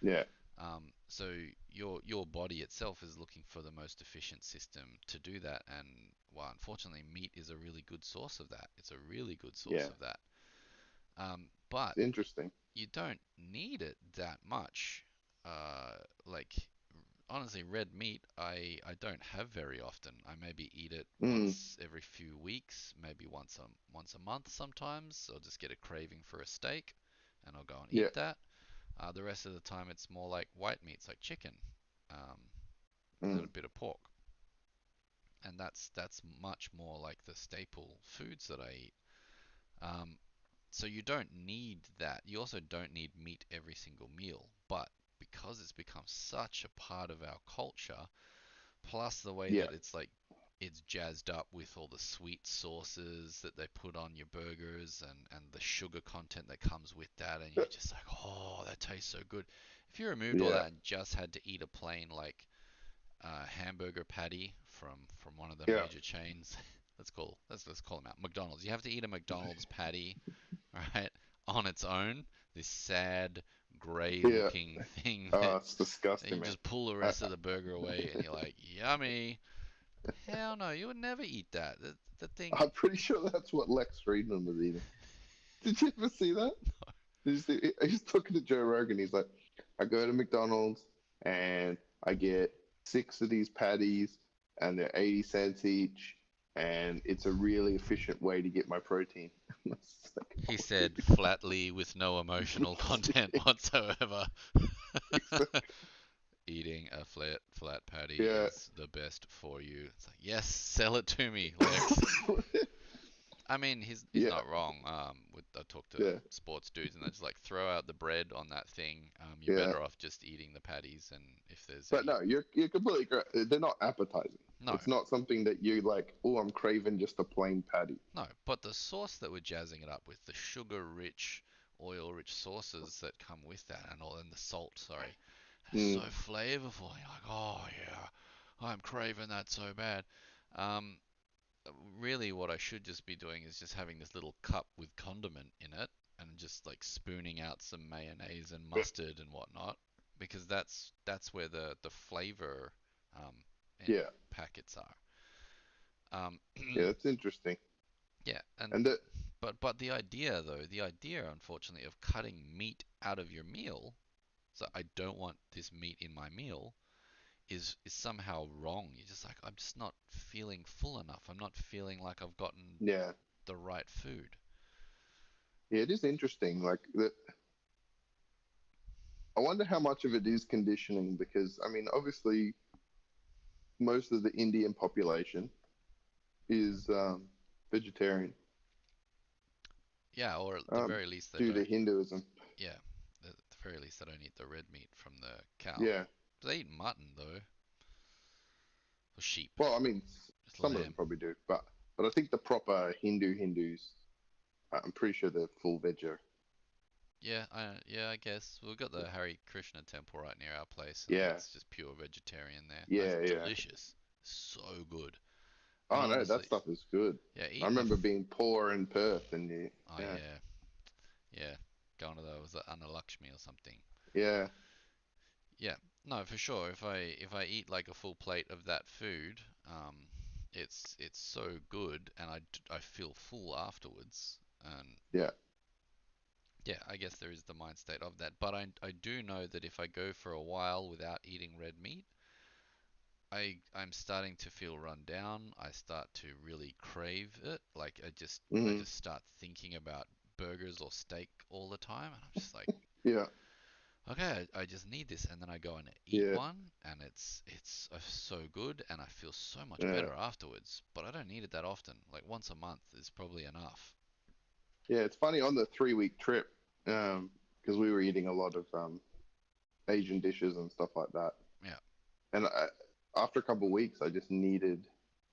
Yeah. So your body itself is looking for the most efficient system to do that, and well, unfortunately, meat is a really good source of that. It's a really good source Yeah. of that. But It's interesting. you don't need it that much. Uh, like honestly, red meat I don't have very often. I maybe eat it Mm. once every few weeks, maybe once a month sometimes. I'll just get a craving for a steak, and I'll go and Yeah. eat that. The rest of the time, it's more like white meats, like chicken, um, and a Mm. bit of pork, and that's much more like the staple foods that I eat. Um, so you don't need that. You also don't need meat every single meal, but because it's become such a part of our culture, plus the way Yeah. that it's jazzed up with all the sweet sauces that they put on your burgers and the sugar content that comes with that, and you're just like, oh, that tastes so good. If you removed all Yeah. that and just had to eat a plain like hamburger patty from one of the Yeah. major chains, let's call them out, McDonald's. You have to eat a McDonald's patty, right, on its own. This sad grey Yeah. looking thing Oh, that it's you disgusting, man. just pull the I, rest of the burger away and you're like, yummy. Hell no, you would never eat that. The thing. I'm pretty sure that's what Lex Friedman was eating. Did you ever see that? Did you see, he's talking to Joe Rogan. He's like, I go to McDonald's and I get six of these patties and they're 80 cents each. And it's a really efficient way to get my protein. It's like, He oh, said dude. flatly with no emotional content whatsoever. Eating a flat patty Yeah. is the best for you. It's like, yes, sell it to me, Lex. I mean, he's Yeah. not wrong. I talk to Yeah. sports dudes, and they just like throw out the bread on that thing. You're Yeah. better off just eating the patties, and if there's But any, no, you're completely correct. They're not appetizing. no, It's not something that you like, oh, I'm craving just a plain patty. no. But the sauce that we're jazzing it up with, the sugar-rich, oil-rich sauces that come with that, and the salt, sorry, it's so Mm. flavorful. You're like, oh yeah, I'm craving that so bad. Um, Really what I should just be doing is just having this little cup with condiment in it and just like spooning out some mayonnaise and mustard and whatnot, because that's where the flavor um, in Yeah. packets are. Yeah, that's interesting. Yeah, and And that, but the idea though, the idea unfortunately of cutting meat out of your meal, so I don't want this meat in my meal, is somehow wrong. You're just like, I'm just not feeling full enough. I'm not feeling like I've gotten yeah. the right food. Yeah, it is interesting. Like that, I wonder how much of it is conditioning because I mean, obviously, most of the Indian population is vegetarian Yeah, or at the um, very least they due to don't. Hinduism. Yeah, at the very least they don't eat the red meat from the cow. Yeah. They eat mutton though, or sheep, Well, I mean, just some of them lamb. probably do, but I think the proper Hindus, I'm pretty sure they're full veggie. Yeah, I guess we've got the Hare Krishna temple right near our place, and Yeah. that's just pure vegetarian there. That's Yeah. Yeah. delicious, so good. And Oh no, that honestly, stuff is good. yeah, I eating a. remember being poor in Perth, and Oh yeah, yeah, going to those Annalakshmi or something. yeah, Yeah, no, for sure. If I eat like a full plate of that food, it's so good, and I feel full afterwards. And yeah, yeah, I guess there is the mind state of that. But I do know that if I go for a while without eating red meat, I'm starting to feel run down. I start to really crave it. Like I mm, just start thinking about burgers or steak all the time, and I'm just like, yeah, okay, I just need this, and then I go and eat yeah, one, and it's so good, and I feel so much yeah, better afterwards. But I don't need it that often. Like once a month is probably enough. yeah. It's funny on the 3 week trip, because we were eating a lot of Asian dishes and stuff like that, Yeah, and after a couple of weeks, I just needed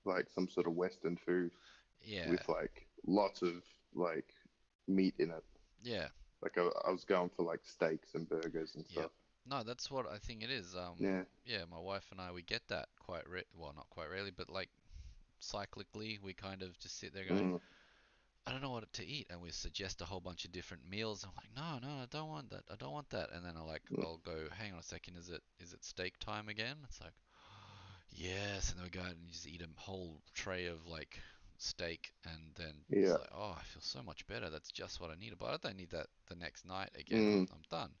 like some sort of Western food Yeah, with like lots of like meat in it. yeah, Like I was going for like steaks and burgers and yep. stuff. No, that's what I think it is. Yeah. Yeah, my wife and I, we get that quite well, not quite rarely, but like cyclically, we kind of just sit there going, Mm, I don't know what to eat, and we suggest a whole bunch of different meals. I'm like, no, no, I don't want that. I don't want that. And then mm, I'll go, hang on a second, is it steak time again? It's like, yes, and then we go out and just eat a whole tray of like steak, and then it's yeah. like, oh, I feel so much better. That's just what I needed. But I don't need that the next night again. Mm, I'm done.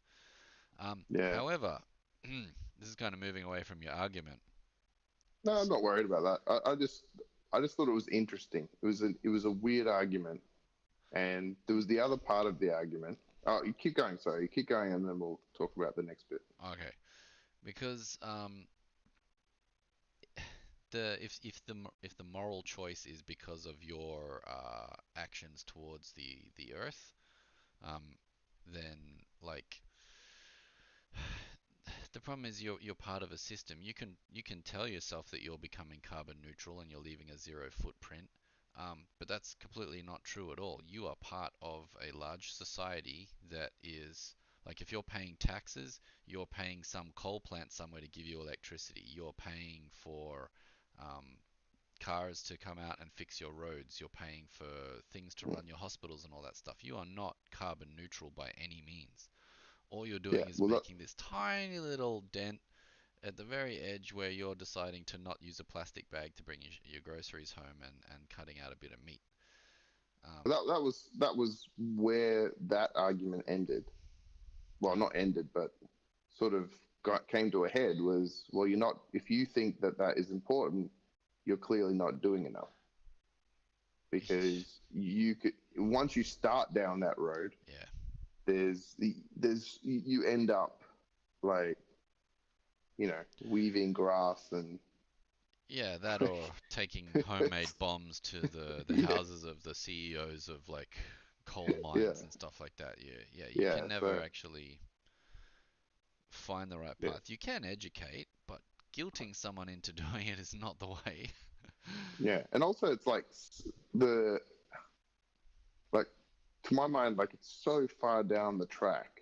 yeah. However, this is kind of moving away from your argument. No, I'm not worried about that. I just thought it was interesting. It was a weird argument, and there was the other part of the argument. Oh, you keep going. Sorry, you keep going, and then we'll talk about the next bit. Okay, because the if the moral choice is because of your actions towards the earth, um, then like the problem is you're part of a system. You can tell yourself that you're becoming carbon neutral and you're leaving a zero footprint, but that's completely not true at all. You are part of a large society that is like if you're paying taxes, you're paying some coal plant somewhere to give you electricity. You're paying for um, cars to come out and fix your roads. You're paying for things to Mm, run your hospitals and all that stuff. You are not carbon neutral by any means. All you're yeah. doing is Well, that making this tiny little dent at the very edge where you're deciding to not use a plastic bag to bring your groceries home and cutting out a bit of meat. Um, that was where that argument ended. Well, oh, not ended, but sort of came to a head. Was well, you're not. If you think that that is important, you're clearly not doing enough because you could once you start down that road, yeah, there's you end up like weaving grass and yeah, that or taking homemade bombs to the yeah, houses of the CEOs of like coal yeah, mines and stuff like that. Yeah, yeah, you yeah. can never So actually find the right yeah, path. You can educate, but guilting someone into doing it is not the way. yeah, and also it's like the like to my mind, like it's so far down the track.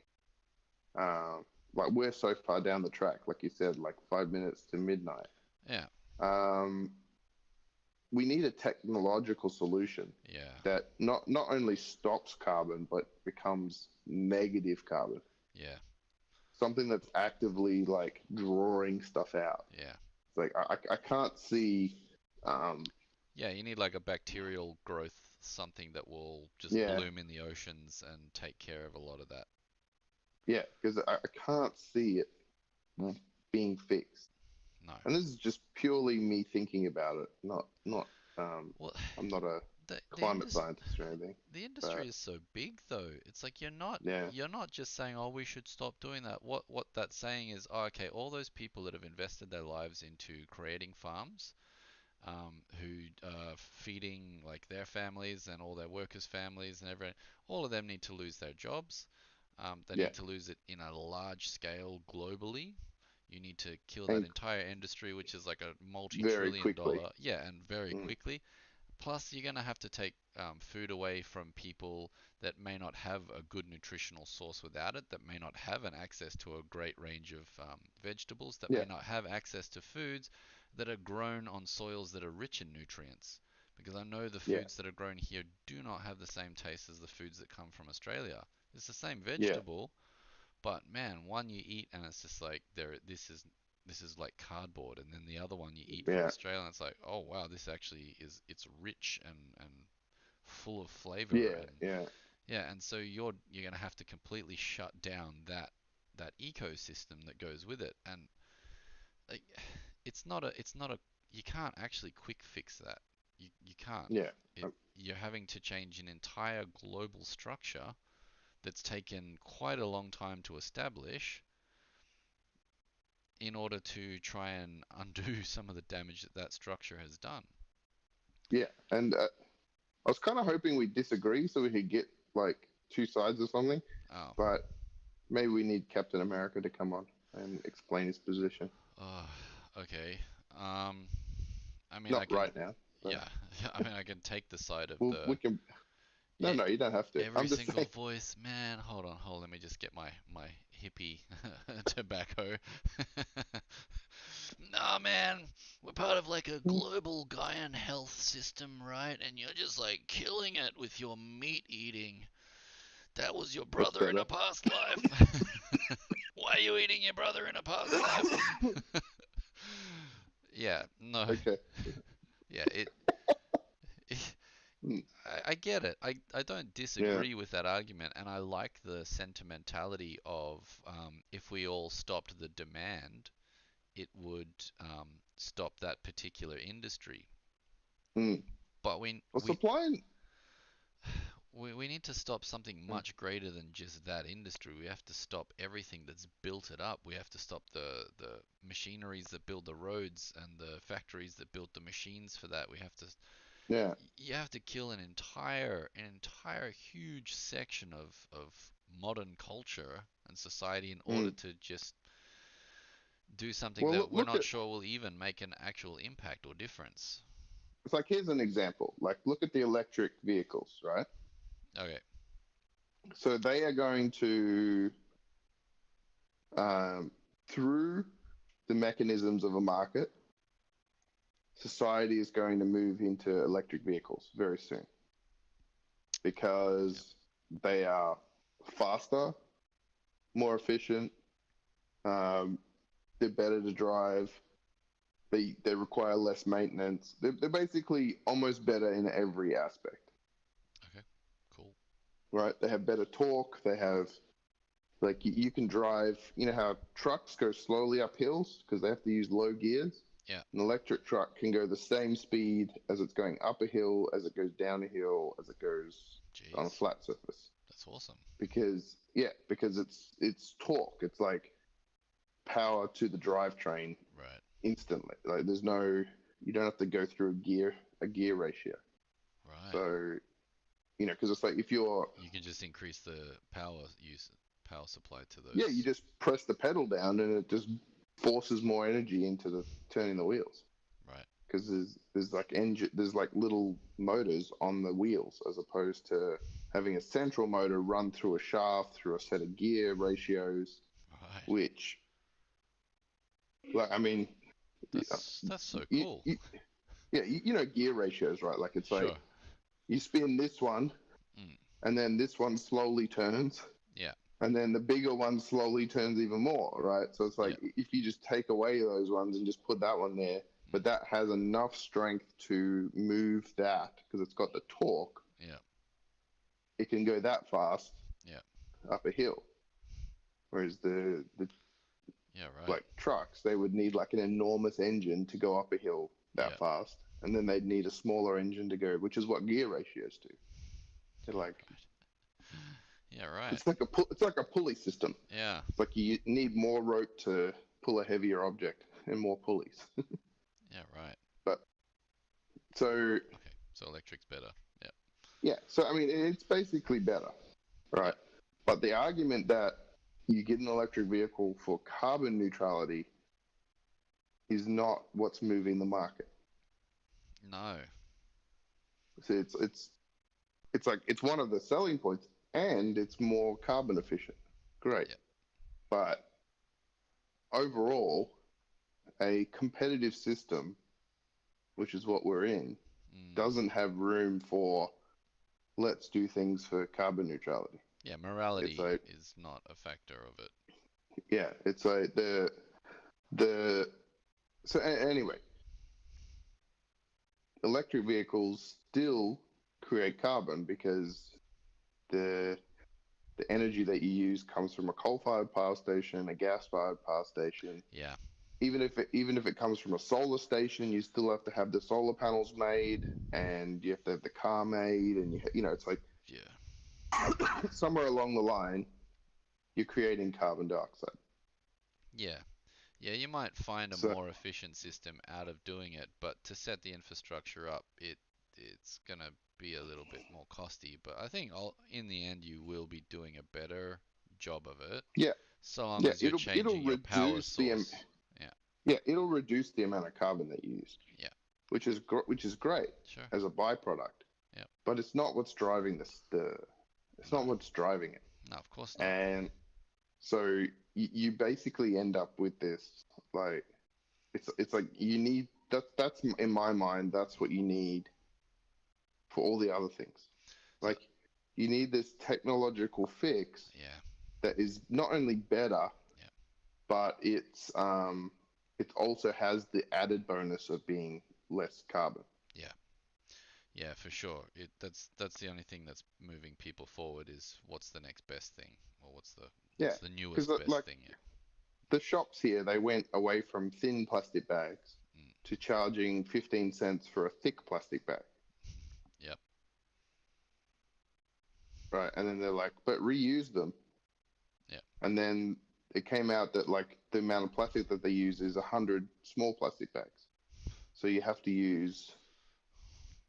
Like we're so far down the track, like you said, like 5 minutes to midnight. Yeah, Um, we need a technological solution yeah, that not only stops carbon but becomes negative carbon. yeah, Something that's actively like drawing stuff out. yeah. It's like I can't see. Um, Yeah, you need like a bacterial growth, something that will just yeah, bloom in the oceans and take care of a lot of that. yeah, because I can't see it being fixed. No. And this is just purely me thinking about it. Not. Well, I'm not a the the climate indus scientist or anything. the industry But is so big though. It's like yeah, you're not just saying, "Oh, we should stop doing that." What that's saying is, oh, okay, all those people that have invested their lives into creating farms, who are feeding like their families and all their workers' families and everyone, all of them need to lose their jobs. They yeah, need to lose it in a large scale globally. You need to kill that and entire industry, which is like a very multi-trillion quickly. dollar, yeah, and very Mm, quickly. Plus, you're going to have to take food away from people that may not have a good nutritional source without it, that may not have an access to a great range of vegetables, that yeah, may not have access to foods that are grown on soils that are rich in nutrients. Because I know the yeah, foods that are grown here do not have the same taste as the foods that come from Australia. It's the same yeah, vegetable, but man, one you eat and it's just like this is like cardboard, and then the other one you eat from yeah, Australia and it's like, oh wow, this actually it's rich and full of flavor yeah, and yeah, yeah, and so you're gonna have to completely shut down that ecosystem that goes with it, and like it's not a you can't actually quick fix that. You can't. yeah, You're having to change an entire global structure that's taken quite a long time to establish in order to try and undo some of the damage that that structure has done. yeah. And I was kind of hoping we'd disagree so we could get like two sides or something. Oh, But maybe we need Captain America to come on and explain his position. oh okay. Um, I mean, I Not can, right now, but yeah, I mean, I can take the side of we the can. No, e- no, you don't have to. every I'm just single saying. voice. Man, hold on, let me just get my hippie tobacco. Nah, man, we're part of like a global Gaian health system, right? And you're just like killing it with your meat eating. That was your That's brother in a better. past life. Why are you eating your brother in a past life? Yeah, no, Okay. yeah, it Mm, I get it. I don't yeah. disagree with that argument, and I like the sentimentality of if we all stopped the demand, it would stop that particular industry. Mm. But we Well, we supply and we need to stop something much greater than just that industry. We have to stop everything that's built it up. We have to stop the machineries that build the roads and the factories that build the machines for that. We have to yeah. you have to kill an entire huge section of modern culture and society in order Mm. to just do something Well, that we're look not at sure will even make an actual impact or difference. it's like here's an example. Like look at the electric vehicles, right? Okay. So they are going to um, through the mechanisms of a market, society is going to move into electric vehicles very soon Yep. because they are faster, more efficient, um, they're better to drive. They require less maintenance. They're basically almost better in every aspect, Okay. Cool. right? They have better torque. They have like you can drive. You know how trucks go slowly up hills because they have to use low gears. Yeah. An electric truck can go the same speed as it's going up a hill, as it goes down a hill, as it goes on a Jeez. flat surface. That's awesome. Because yeah, because it's torque. It's like power to the drivetrain Right. instantly. Like there's no, you don't have to go through a gear ratio. Right. So because it's like if you're, You can just increase the power supply to yeah, you those. just press the pedal down and it just forces more energy into the turning the wheels Right. because there's like little motors on the wheels as opposed to having a central motor run through a shaft through a set of gear ratios, Right. which, like, I mean, That's so you, cool. you, yeah, gear ratios, right? Like it's like Sure. you spin this one Mm. and then this one slowly turns Yeah. and then the bigger one slowly turns even more, right? So it's like Yeah. if you just take away those ones and just put that one there, Mm. but that has enough strength to move that because it's got the torque, Yeah. it can go that fast Yeah. up a hill. Whereas the Yeah. Right. like trucks, they would need like an enormous engine to go up a hill that Yeah. fast, and then they'd need a smaller engine to go, which is what gear ratios do. They're Yeah. like Right. Yeah. Right. it's like a pulley system. Yeah. It's like you need more rope to pull a heavier object and more pulleys. Yeah. Right. But so Okay. So electric's better. Yeah. yeah, so I mean it's basically better, Yeah. right? But the argument that you get an electric vehicle for carbon neutrality is not what's moving the market. No. So it's like it's one of the selling points, and it's more carbon efficient. Great, Yeah. but overall, a competitive system, which is what we're in, Mm. doesn't have room for let's do things for carbon neutrality. Yeah. It's Morality like is not a factor of it. yeah, it's like the so anyway, electric vehicles still create carbon because the the energy that you use comes from a coal-fired power station, a gas-fired power station. Yeah. Even if it comes from a solar station, you still have to have the solar panels made, and you have to have the car made, and it's like Yeah. somewhere along the line, you're creating carbon dioxide. Yeah. Yeah, you might find a So more efficient system out of doing it, but to set the infrastructure up, it's gonna be a little bit more costly. But I think in the end you will be doing a better job of it, yeah, so long yeah, as you're it'll changing your power reduce the source. Yeah. yeah, it'll reduce the amount of carbon that you use, Yeah, which is great sure. as a byproduct. Yep. But it's not what's driving it's No, not what's driving it. no, of course not. And so you basically end up with this, like, it's like you need that's in my mind, that's what you need for all the other things. So, Like, you need this technological fix yeah, that is not only better, yeah, but it also has the added bonus of being less carbon. yeah, yeah, for sure. That's the only thing that's moving people forward is what's the next best thing, or Yeah, what's the because newest best like thing. Yeah. the shops here, they went away from thin plastic bags Mm. to charging 15 cents for a thick plastic bag, Yep. right? And then they're like, but reuse them. Yeah. And then it came out that like the amount of plastic that they use is 100 small plastic bags. So you have to use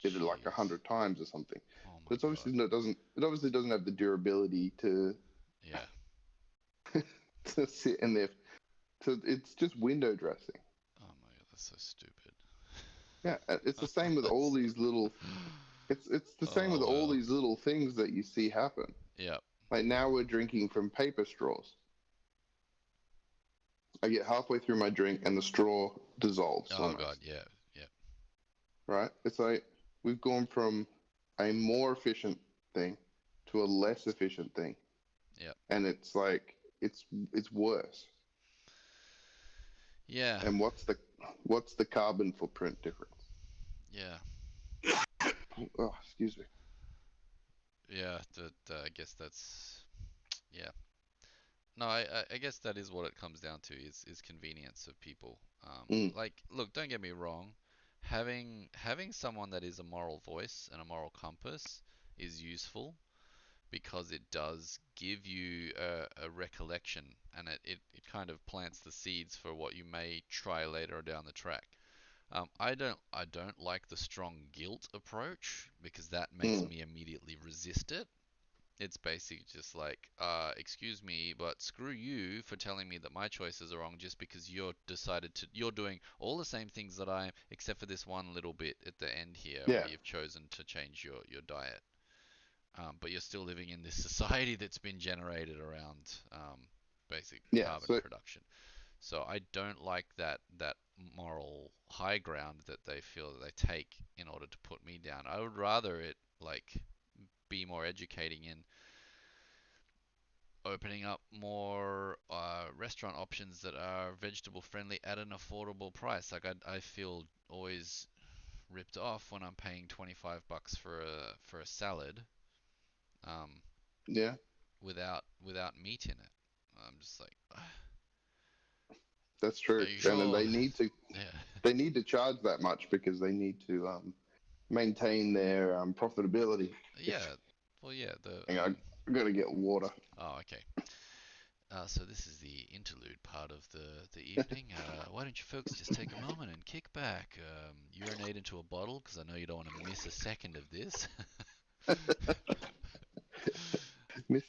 it like Jeez. 100 times or something. Oh But my God. it obviously doesn't have the durability to Yeah. to sit in there. So it's just window dressing. Oh my God, that's so stupid. Yeah, it's the same with all That's. these little. It's the same with Oh all well. these little things that you see happen. Yep. Like now we're drinking from paper straws. I get halfway through my drink and the straw dissolves Oh God. almost. Yeah. Yeah. Right? It's like we've gone from a more efficient thing to a less efficient thing, Yep. and it's like it's worse. Yeah. And what's the carbon footprint difference? Yeah. Oh, excuse me. Yeah. I guess that's. Yeah. No, I guess that is what it comes down to is convenience of people. Mm, Like, look, don't get me wrong, having someone that is a moral voice and a moral compass is useful because it does give you a recollection and it kind of plants the seeds for what you may try later down the track. I don't like the strong guilt approach because that makes mm, me immediately resist it. It's basically just like, excuse me, but screw you for telling me that my choices are wrong just because you're doing all the same things that I am, except for this one little bit at the end here where yeah, you've chosen to change your diet. But you're still living in this society that's been generated around basic yeah. carbon So production. So I don't like that moral high ground that they feel that they take in order to put me down. I would rather it like be more educating in opening up more restaurant options that are vegetable friendly at an affordable price. Like I feel always ripped off when I'm paying $25 for a salad, um, yeah, without meat in it. I'm just like, that's are true. you And then sure? Yeah, they need to charge that much because they need to maintain their profitability. yeah. Well, yeah. Hang on, I gotta get water. Oh, okay. So this is the interlude part of the evening. Why don't you folks just take a moment and kick back, urinate into a bottle, because I know you don't want to miss a second of this.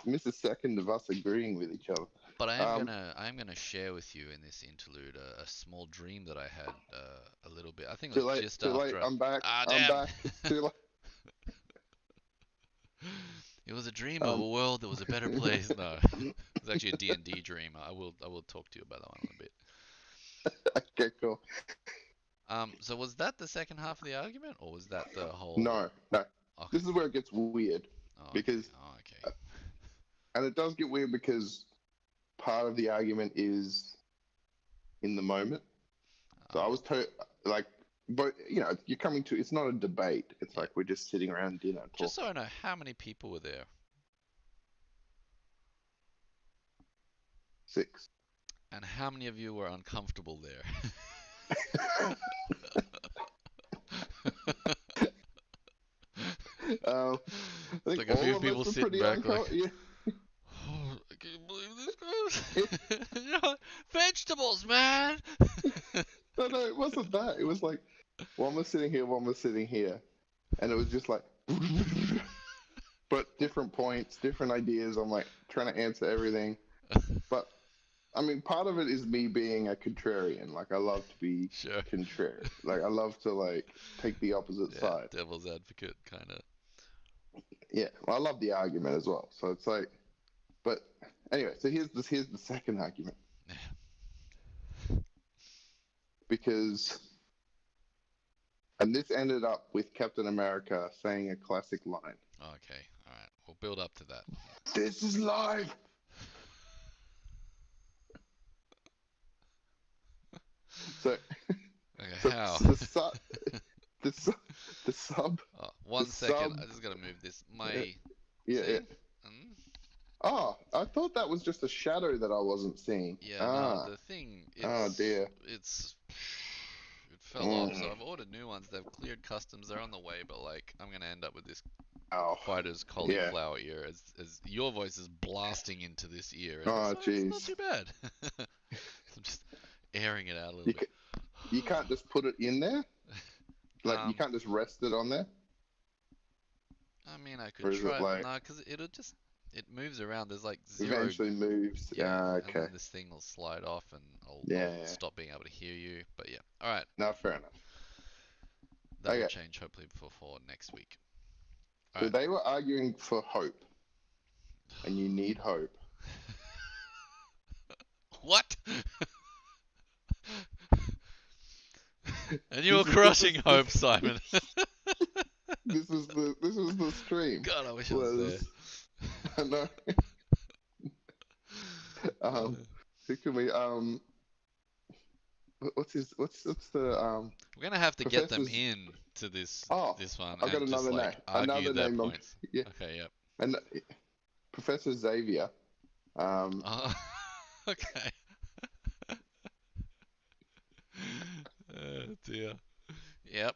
Miss a second of us agreeing with each other. But Um, I am gonna share with you in this interlude a small dream that I had a little bit. I think it too was late, just too late. after I'm back. I'm damn. back. It's too late. It was a dream of Um, a world that was a better place. No, it was actually a D&D dream. I will talk to you about that one in a bit. okay, cool. So was that the second half of the argument, or was that the whole? No, no. Okay. This is where it gets weird Oh, okay. because, Oh, okay. and it does get weird because part of the argument is in the moment. So I Oh, was like, but you're coming to. It's not a debate. It's yeah. like we're just sitting around dinner Just so talking. I know how many people were there, 6. and how many of you were uncomfortable there. I It's think like a all few of us people were sitting pretty back like, uncomfortable. Yeah. oh, I can't believe this goes. Vegetables, man. No, no, it wasn't that. It was like one was sitting here, one was sitting here, and it was just like, but different points, different ideas. I'm like trying to answer everything, but I mean, part of it is me being a contrarian. Like, I love to be Sure. contrary. Like, I love to like take the opposite Yeah, side. devil's advocate kind of. Yeah, well, I love the argument as well. So it's like, but anyway. So here's the second argument, because, and this ended up with Captain America saying a classic line. Okay, all right. We'll build up to that. This is live. So, Okay, so how? the sub, the sub, the sub, Oh, the one second. sub. I just gotta move this. Yeah, My yeah, yeah. see? Mm? Oh, I thought that was just a shadow that I wasn't seeing. Yeah, no, Ah, the thing, oh dear. it fell off. So Mm. I've ordered new ones. They've cleared customs. They're on the way, but like I'm gonna end up with this Oh, quite as yeah. cauliflower ear as your voice is blasting into this ear, and Oh, it's not jeez. too bad. I'm just airing it out a little You bit. you can't just put it in there. Like, you Um, can't just rest it on there, I mean, I could or is it try. like Nah, cause it moves around. There's like zero. eventually moves? Yeah, Ah, and okay. then this thing will slide off, and I'll Yeah, yeah. stop being able to hear you. But yeah, all right, No, fair enough. that will Okay. change hopefully for next week. All So right. they were arguing for hope, and you need hope. What? And you were This is this crushing was hope, Simon. this was the stream. God, I wish I was there. I know. Uh, Who can we what's the we're gonna have to get them professor's? in to this Oh, this one I've got and just another name. like argue Another their name. points. Yeah, Okay, yep. and Professor Xavier. Oh, okay. Dear. Yep.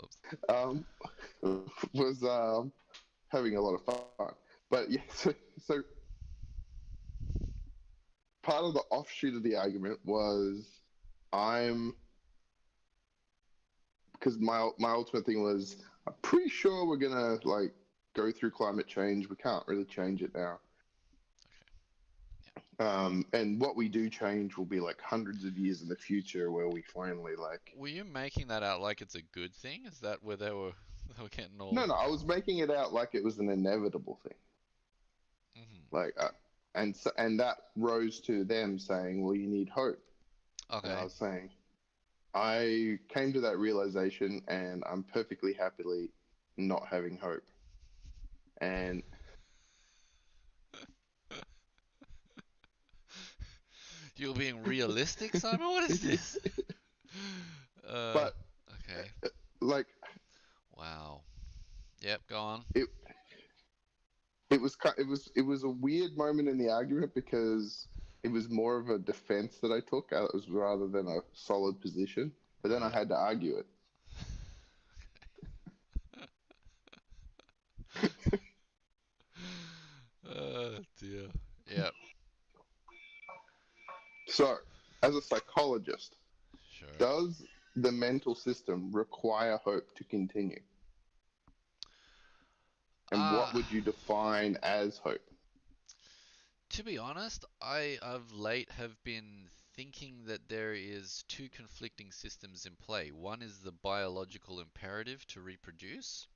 Oops. um, was having a lot of fun. But yeah, so part of the offshoot of the argument was I'm because my ultimate thing was I'm pretty sure we're gonna like go through climate change. We can't really change it now. And what we do change will be like hundreds of years in the future where we finally like. Were you making that out like it's a good thing? Is that where they were getting all? No, I was making it out like it was an inevitable thing. Mhm. Like, and that rose to them saying, "Well, you need hope." And I Okay. was saying, I came to that realization, and I'm perfectly happily not having hope. And You're being realistic, Simon? What is this? Uh, but okay. like Wow. Yep, go on. it, it was a weird moment in the argument because it was more of a defense that I took. It was rather than a solid position. But then I Right. had to argue it. Dear. Yep. So, as a psychologist, Sure. does the mental system require hope to continue? And what Ah, would you define as hope? to be honest, I of late have been thinking that there is two conflicting systems in play. One is the biological imperative to reproduce.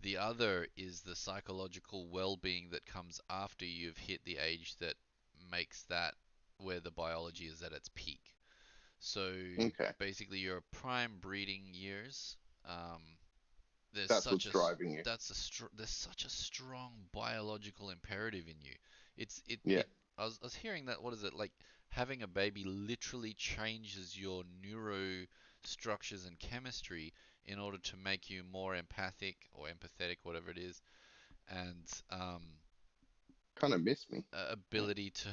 The other is the psychological well-being that comes after you've hit the age that makes that where the biology is at its peak. So Okay, basically, your prime breeding years, um, there's that's such what's a driving you. there's such a strong biological imperative in you. It's it Yeah, it. I was hearing that what is it like having a baby literally changes your neuro structures and chemistry in order to make you more empathic or empathetic, whatever it is, and kind of miss me. ability to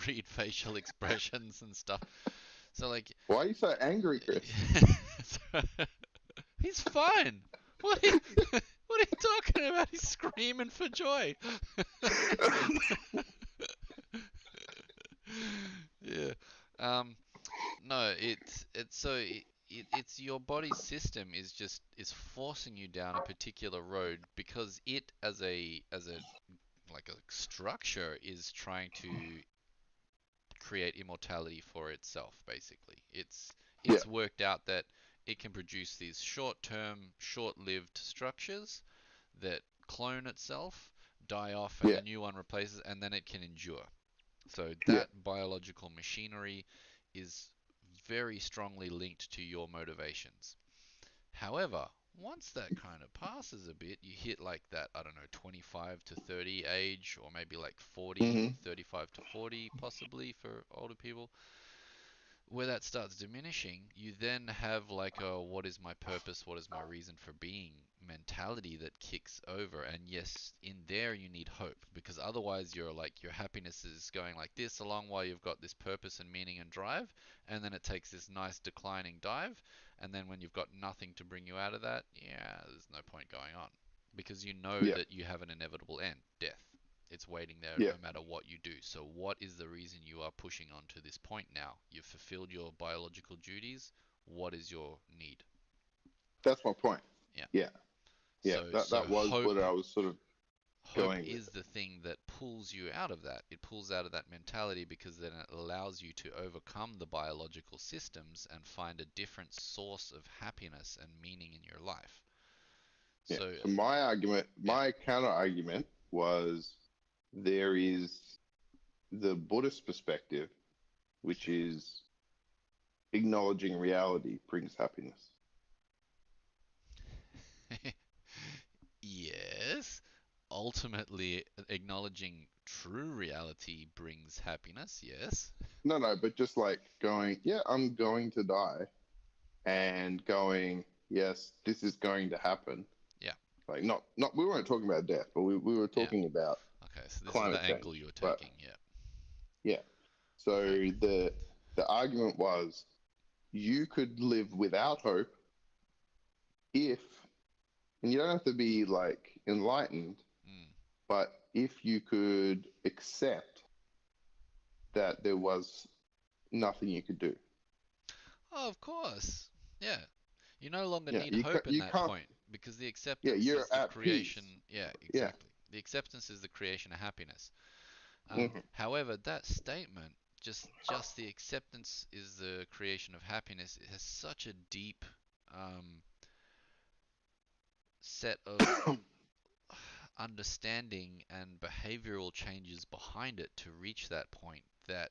read facial expressions and stuff. So like, Why are you so angry, Chris? he's fine. What are you, what are you talking about? He's screaming for joy. Yeah. Um. No. It's your body system is forcing you down a particular road because it as a like a structure is trying to create immortality for itself, basically. Yeah. It's worked out that it can produce these short-term, short-lived structures that clone itself, die off, and Yeah. a new one replaces, and then it can endure. So Yeah. that biological machinery is very strongly linked to your motivations. However, once that kind of passes a bit, you hit like that, I don't know, 25 to 30 age, or maybe like 40, Hmm. 35 to 40, possibly for older people, where that starts diminishing, you then have like a what is my purpose, what is my reason for being mentality that kicks over. And yes, in there you need hope, because otherwise you're like your happiness is going like this along while you've got this purpose and meaning and drive, and then it takes this nice declining dive, and then when you've got nothing to bring you out of that, yeah, there's no point going on, because you know Yeah. that you have an inevitable end, death. It's waiting there Yeah. no matter what you do. So, what is the reason you are pushing on to this point now? You've fulfilled your biological duties. What is your need? That's my point. Yeah. Yeah. Yeah. So, That was what I was sort of hope going with. is the thing that pulls you out of that. It pulls out of that mentality because then it allows you to overcome the biological systems and find a different source of happiness and meaning in your life. Yeah. So, So my argument, yeah. my counter argument was there is the Buddhist perspective, which is acknowledging reality brings happiness. Yes, ultimately acknowledging true reality brings happiness, yes. No, no, but just like going, yeah, I'm going to die, and going, yes, this is going to happen. Yeah, Like not we weren't talking about death, but we were yeah. talking about Okay, so this is the climate angle change. you're But taking, yeah. yeah, so Okay. the argument was you could live without hope if, and you don't have to be like enlightened, Mm. but if you could accept that there was nothing you could do. Oh, of course. Yeah. You no longer Yeah, need hope in you that can't. point because the Yeah, acceptance you're is the at creation. peace. Yeah, Yeah. exactly. The acceptance is the creation of happiness. Hmm. However, that statement, just the acceptance is the creation of happiness, it has such a deep um, set of understanding and behavioral changes behind it to reach that point that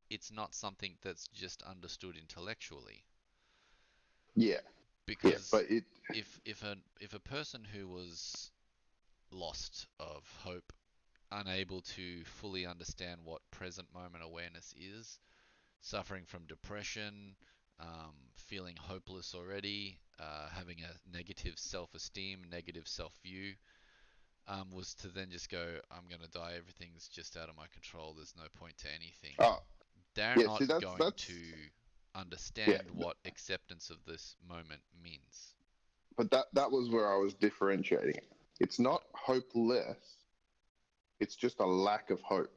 it's not something that's just understood intellectually. Yeah, yeah, Because but it. if a person who was lost of hope, unable to fully understand what present moment awareness is, suffering from depression, feeling hopeless already, having a negative self-esteem, negative self-view, was to then just go, I'm going to die, everything's just out of my control, there's no point to anything. Oh, They're yeah. not See, going that's to yeah. understand what acceptance of this moment means. But that was where I was differentiating it. It's Right. not hopeless. It's just a lack of hope.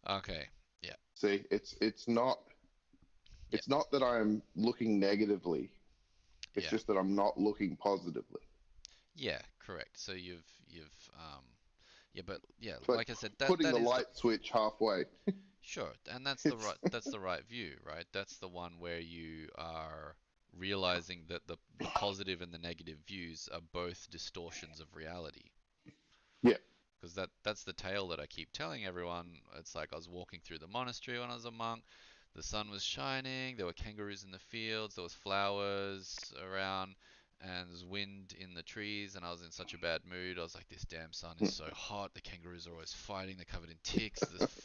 Okay. Yeah. See, Yeah. it's not that I'm looking negatively. It's Yeah. just that I'm not looking positively. Yeah. Correct. So yeah, but yeah, It's like like I said, putting that the is the light switch halfway. sure, and It's that's the right view, right? That's the one where you are realizing that the positive and the negative views are both distortions of reality. yeah. Because that's the tale that I keep telling everyone. It's like I was walking through the monastery when I was a monk. The sun was shining. There were kangaroos in the fields. There was flowers around, and there's wind in the trees. And I was in such a bad mood. I was like, "This damn sun is so hot. The kangaroos are always fighting. They're covered in ticks.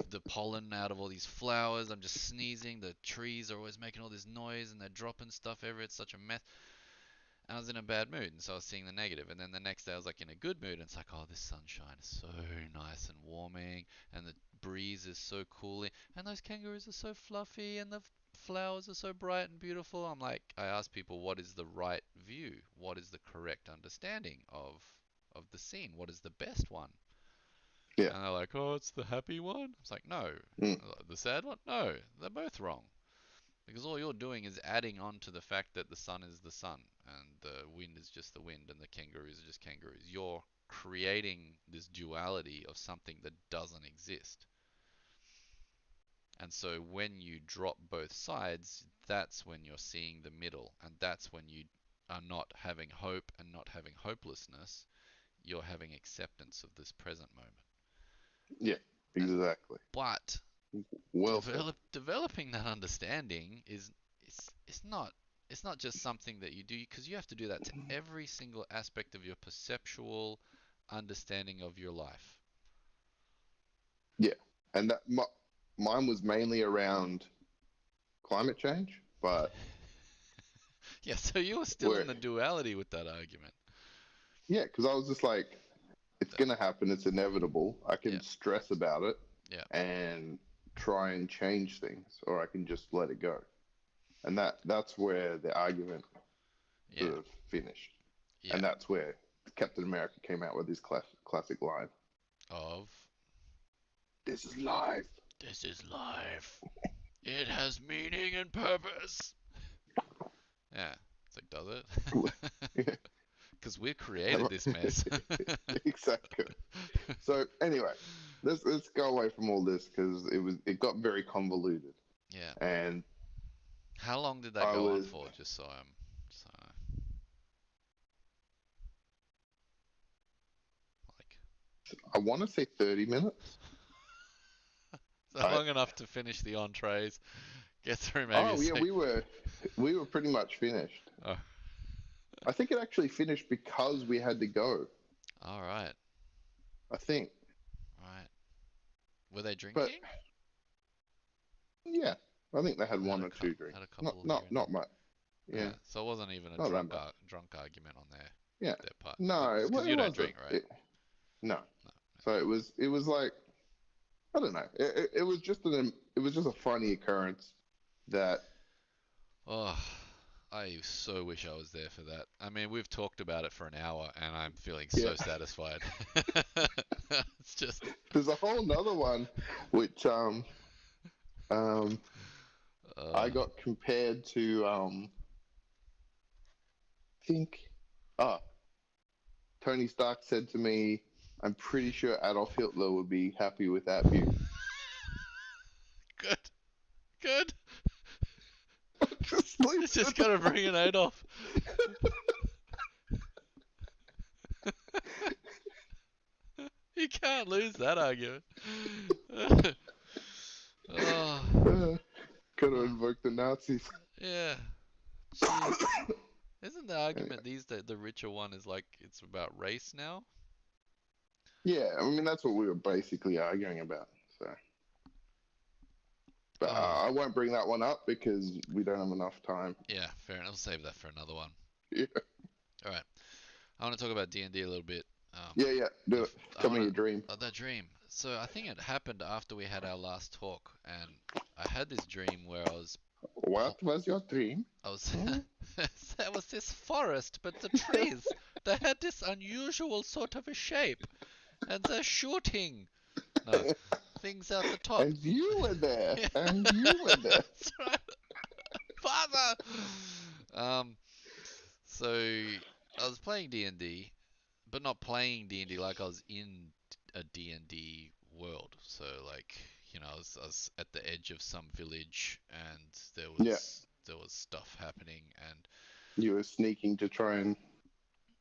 The pollen out of all these flowers. I'm just sneezing. The trees are always making all this noise, and they're dropping stuff everywhere. It's such a mess." I was in a bad mood, and so I was seeing the negative. And then the next day, I was like in a good mood, and it's like, oh, this sunshine is so nice and warming, and the breeze is so cooling, and those kangaroos are so fluffy, and the flowers are so bright and beautiful. I'm like, I ask people, what is the right view? What is the correct understanding of the scene? What is the best one? Yeah. And they're like, oh, it's the happy one. It's like, no. Mm. The sad one? No, they're both wrong. Because all you're doing is adding on to the fact that the sun is the sun, and the wind is just the wind, and the kangaroos are just kangaroos. You're creating this duality of something that doesn't exist. And so when you drop both sides, that's when you're seeing the middle, and that's when you are not having hope and not having hopelessness. You're having acceptance of this present moment. Yeah, And exactly. but Well said. developing that understanding it's not just something that you do, because you have to do that to every single aspect of your perceptual understanding of your life. Yeah, and mine was mainly around climate change, but Yeah, so you were still in where the duality with that argument. yeah, because I was just like, it's That- gonna happen. It's inevitable. I Yeah, can stress about it yeah, and try and change things, or I can just let it go. And that's where the argument yeah, sort of finished. yeah. And that's where Captain America came out with his classic line: Of "This is life." this is life. It has meaning and purpose. Yeah, it's like, does it? Because we created this mess. Exactly. So anyway, let's go away from all this because it got very convoluted, Yeah. and How long did that I go on was for? Just so like, I want to say 30 minutes. so I long enough to finish the entrees, get through maybe a Oh yeah, sec. we were pretty much finished. Oh, I think it actually finished because we had to go. all right, I think, right. Were they but drinking? yeah, I think they had Had one a or two couple, had drinks. a Not couple here not and there. not much. Yeah, Yeah, so it wasn't even a not that much. drunk argument on Yeah, their part, no, because you it don't wasn't. drink, right? No. No. So it was like I don't know. It was just a funny occurrence that Oh, I so wish I was there for that. I mean, we've talked about it for an hour, and I'm feeling yeah. so satisfied. It's just, There's a whole nother one which um uh, I got compared to think ah Tony Stark said to me, "I'm pretty sure Adolf Hitler would be happy with that view." good, good. Just leave It's just it gotta at bring in Adolf. You can't lose that argument. Oh, that. Gotta oh, invoke the Nazis. yeah. Jeez. Isn't the Anyway. argument the richer one is like it's about race now? Yeah, I mean that's what we were basically arguing about. So, but Oh, I won't bring that one up because we don't have enough time. yeah, fair enough. I'll save that for another one. Yeah, All right. I want to talk about D&D a little bit. yeah, yeah. Do it. I Tell want me to your dream. that dream. So I think it happened after we had our last talk, and I had this dream where What was your dream? I was Hmm? there was this forest, but the trees they had this unusual sort of a shape, and they're shooting no things out the top. And you were there. Yeah, And you were there. that's right, father. Um, so I was playing D&D, but not playing D&D like I was in a D&D world. So like, I was at the edge of some village and there Yeah, was there was stuff happening and you were sneaking to try and.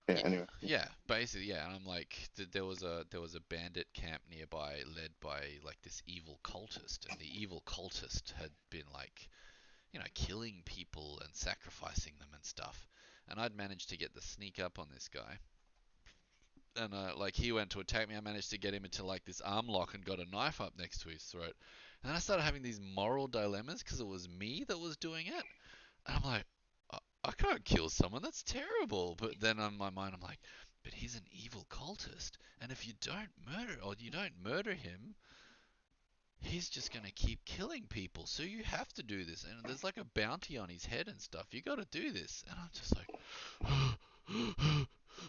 Yeah. yeah, Anyway. yeah, basically yeah, and I'm like there was a bandit camp nearby led by like this evil cultist, and the evil cultist had been like, killing people and sacrificing them and stuff. And I'd managed to get the sneak up on this guy, and like he went to attack me. I managed to get him into like this arm lock and got a knife up next to his throat. And then I started having these moral dilemmas because it was me that was doing it. And I'm like, I can't kill someone. That's terrible. But then on my mind, I'm like, but he's an evil cultist, and if you don't murder him, he's just gonna keep killing people. So you have to do this, and there's like a bounty on his head and stuff. You got to do this. And I'm just like,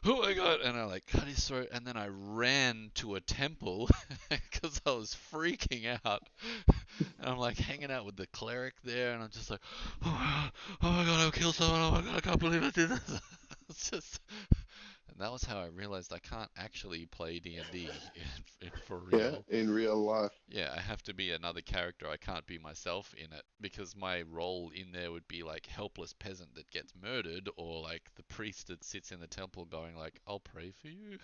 oh my god! And I like cut his throat, and then I ran to a temple because I was freaking out. And I'm like hanging out with the cleric there, and I'm just like, oh my god, I'll kill someone! Oh my god, I can't believe I did this. It's just, And that was how I realized I can't actually play D&D for Yeah, real. in real life. Yeah, I have to be another character. I can't be myself in it because my role in there would be like helpless peasant that gets murdered, or like the priest that sits in the temple going like, "I'll pray for you."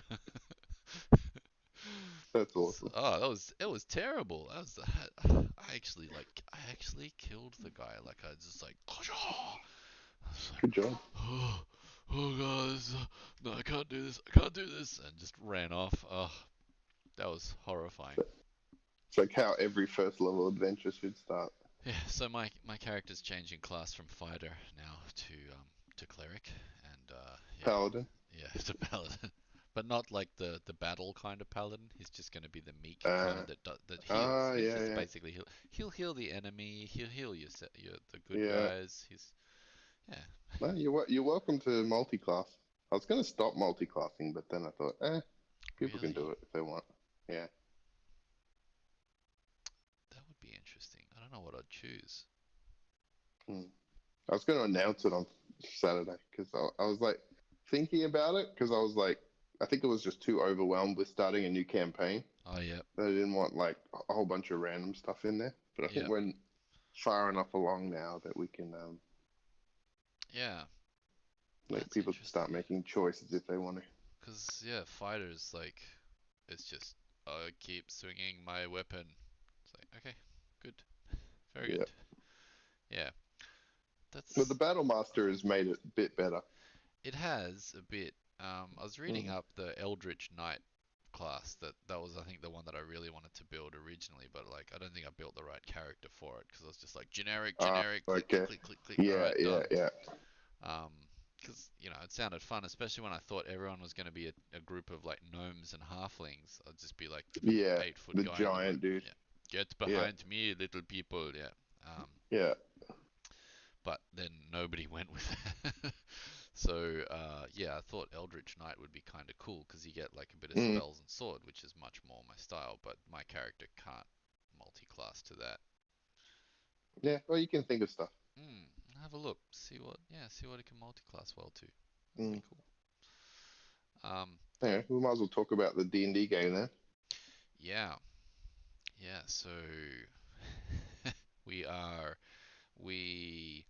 That's awesome. Oh, that was it was terrible. That was I actually killed the guy. Like I just like I was like, Good job. oh, oh god, no, I can't do this. I can't do this, and just ran off. Oh, that was horrifying. It's like how every first level adventure should start. Yeah, so my character's changing class from fighter now to cleric, and Paladin. yeah, to paladin, but not like the battle kind of paladin. He's just going to be the meek kind Uh, that heals. He's yeah, just yeah, basically he'll heal the enemy. He'll heal your the good yeah. guys. Yeah, No, you're welcome to multi-class. I was gonna stop multi-classing, but then I thought, people can really, do it if they want. Yeah. that would be interesting. I don't know what I'd choose. Hmm. I was gonna announce it on Saturday because I was like thinking about it because I was like, I think it was just too overwhelmed with starting a new campaign. Oh yeah, I didn't want like a whole bunch of random stuff in there. But I think yeah, we're far enough along now that we can yeah. let That's people start interesting. making choices if they want to. Cause yeah, fighters like it's just I keep swinging my weapon. It's like okay, good, very Yeah. good. Yeah, But the that's Battle Master has made it a bit better. it has a bit. I was reading Mm. up the Eldritch Knight class. That was I think the one that I really wanted to build originally, but like I don't think I built the right character for it because I was just like generic, Ah, generic, click, click, okay. click, click, click. All Yeah, right, yeah, done. yeah. Um, because it sounded fun, especially when I thought everyone was going to be a group of like gnomes and halflings. I'd just be like the Yeah, 8 foot the guy in the room. giant dude. Yeah, get Yeah, behind me, little people. Yeah. Um, yeah. but then nobody went with that. So yeah, I thought Eldritch Knight would be kind of cool because you get like a bit of Mm. spells and sword, which is much more my style. But my character can't multi-class to that. Yeah, well, you can think of stuff. Have a look, see what it can multi-class well to. That'd Mm. be cool. Um, Yeah, we might as well talk about the D&D game then. yeah, yeah. So we are we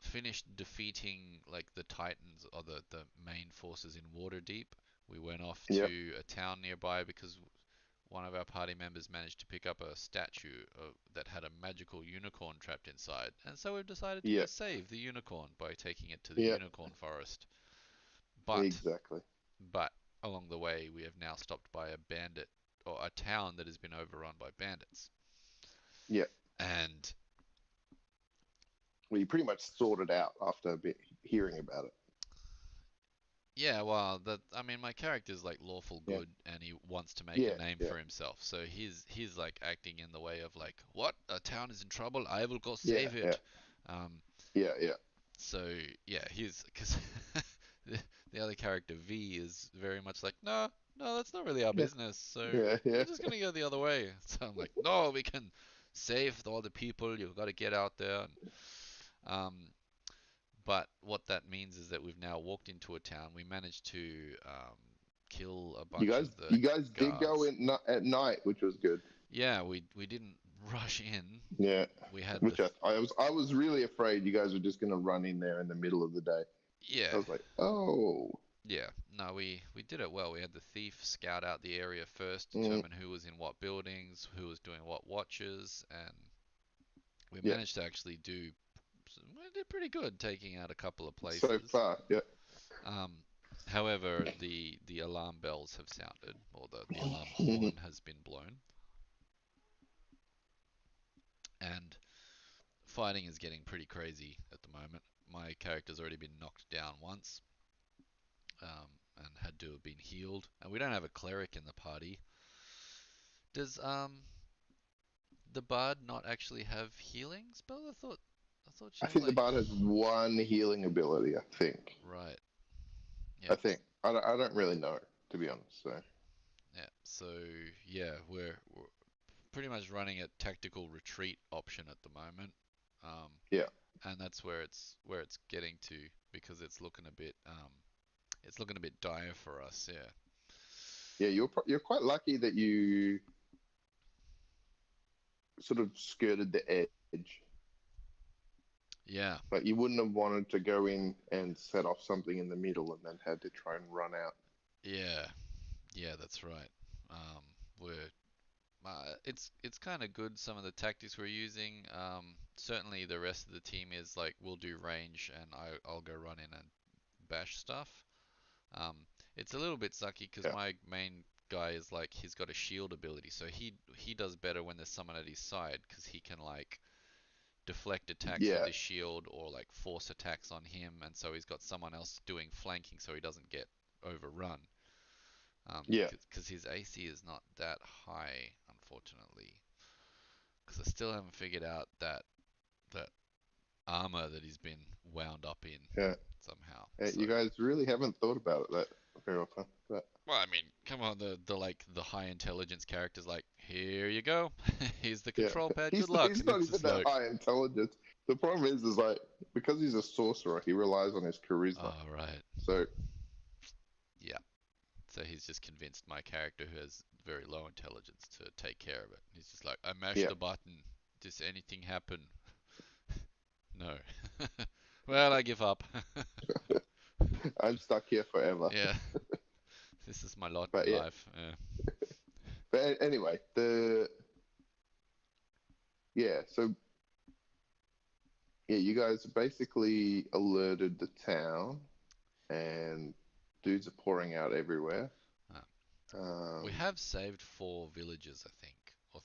finished defeating like the Titans or the main forces in Waterdeep. We went off Yep, to a town nearby because one of our party members managed to pick up a statue that had a magical unicorn trapped inside, and so we've decided to go yep, save the unicorn by taking it to the yep, unicorn forest. But, exactly. but along the way, we have now stopped by a bandit or a town that has been overrun by bandits, Yep. and Well, you pretty much sorted out after a bit hearing about it. yeah, well, I mean, my character's like lawful Yeah, good, and he wants to make a yeah, name yeah, for himself. So he's like acting in the way of like, what? A town is in trouble. I will go yeah, save yeah, it. Um, yeah, yeah, so yeah, he's because the, the other character V is very much like, no, no, that's not really our yeah, business. So yeah, yeah. we're just gonna go the other way. So I'm like, no, we can save all the people. You've got to get out there. Um, but what that means is that we've now walked into a town. We managed to kill a You bunch guys, of the you guys did go guards. in at night, which was good. Yeah, we didn't rush in. Yeah, We had which I was really afraid you guys were just gonna run in there in the middle of the day. I yeah, was like, oh, yeah. No, we did it well. We had the thief scout out the area first, mm, determine who was in what buildings, who was doing what watches, and we yeah. managed to actually we did pretty good taking out a couple of So places. far, yeah. Um, however, the alarm bells have sounded, or the alarm horn has been blown, and fighting is getting pretty crazy at the moment. My character's already been knocked down once, and had to have been healed, and we don't have a cleric in the party. Does the bard not actually have healing spell? I thought she I had think the like bard has one healing ability. I think. right. I Yep. think. I don't really know, to be honest. So Yeah. So yeah, we're pretty much running a tactical retreat option at the moment. Um, yeah, and that's where it's getting to because it's looking a bit. it's looking a bit dire for us. Yeah. Yeah, you're quite lucky that you sort of skirted the edge. Yeah. Like you wouldn't have wanted to go in and set off something in the middle and then had to try and run out. Yeah. Yeah, that's right. We're it's kind of good some of the tactics we're using. Certainly the rest of the team is like we'll do range and I'll go run in and bash stuff. Um, it's a little bit sucky because Yeah, my main guy is like he's got a shield ability, so he does better when there's someone at his side because he can like deflect attacks with yeah, his shield or like force attacks on him, and so he's got someone else doing flanking so he doesn't get overrun. yeah. Because his AC is not that high, unfortunately. Because I still haven't figured out that armor that he's been wound up in Yeah. somehow. So, You guys really haven't thought about it that very often. But well, I mean, come on, the like the high intelligence characters, like here you go, here's the yeah, control pad, good luck, he's and not it's even just that like, high intelligence. The problem is like because he's a sorcerer, he relies on his charisma. oh right, So yeah. So he's just convinced my character who has very low intelligence to take care of it. He's just like, I mashed yeah, the button. Does anything happen? No. Well, I give up. I'm stuck here forever. Yeah, this is my lot in But yeah, life. Yeah. anyway, so yeah, you guys basically alerted the town, and dudes are pouring out everywhere. Uh, we Um, have saved 4 villages, I think, or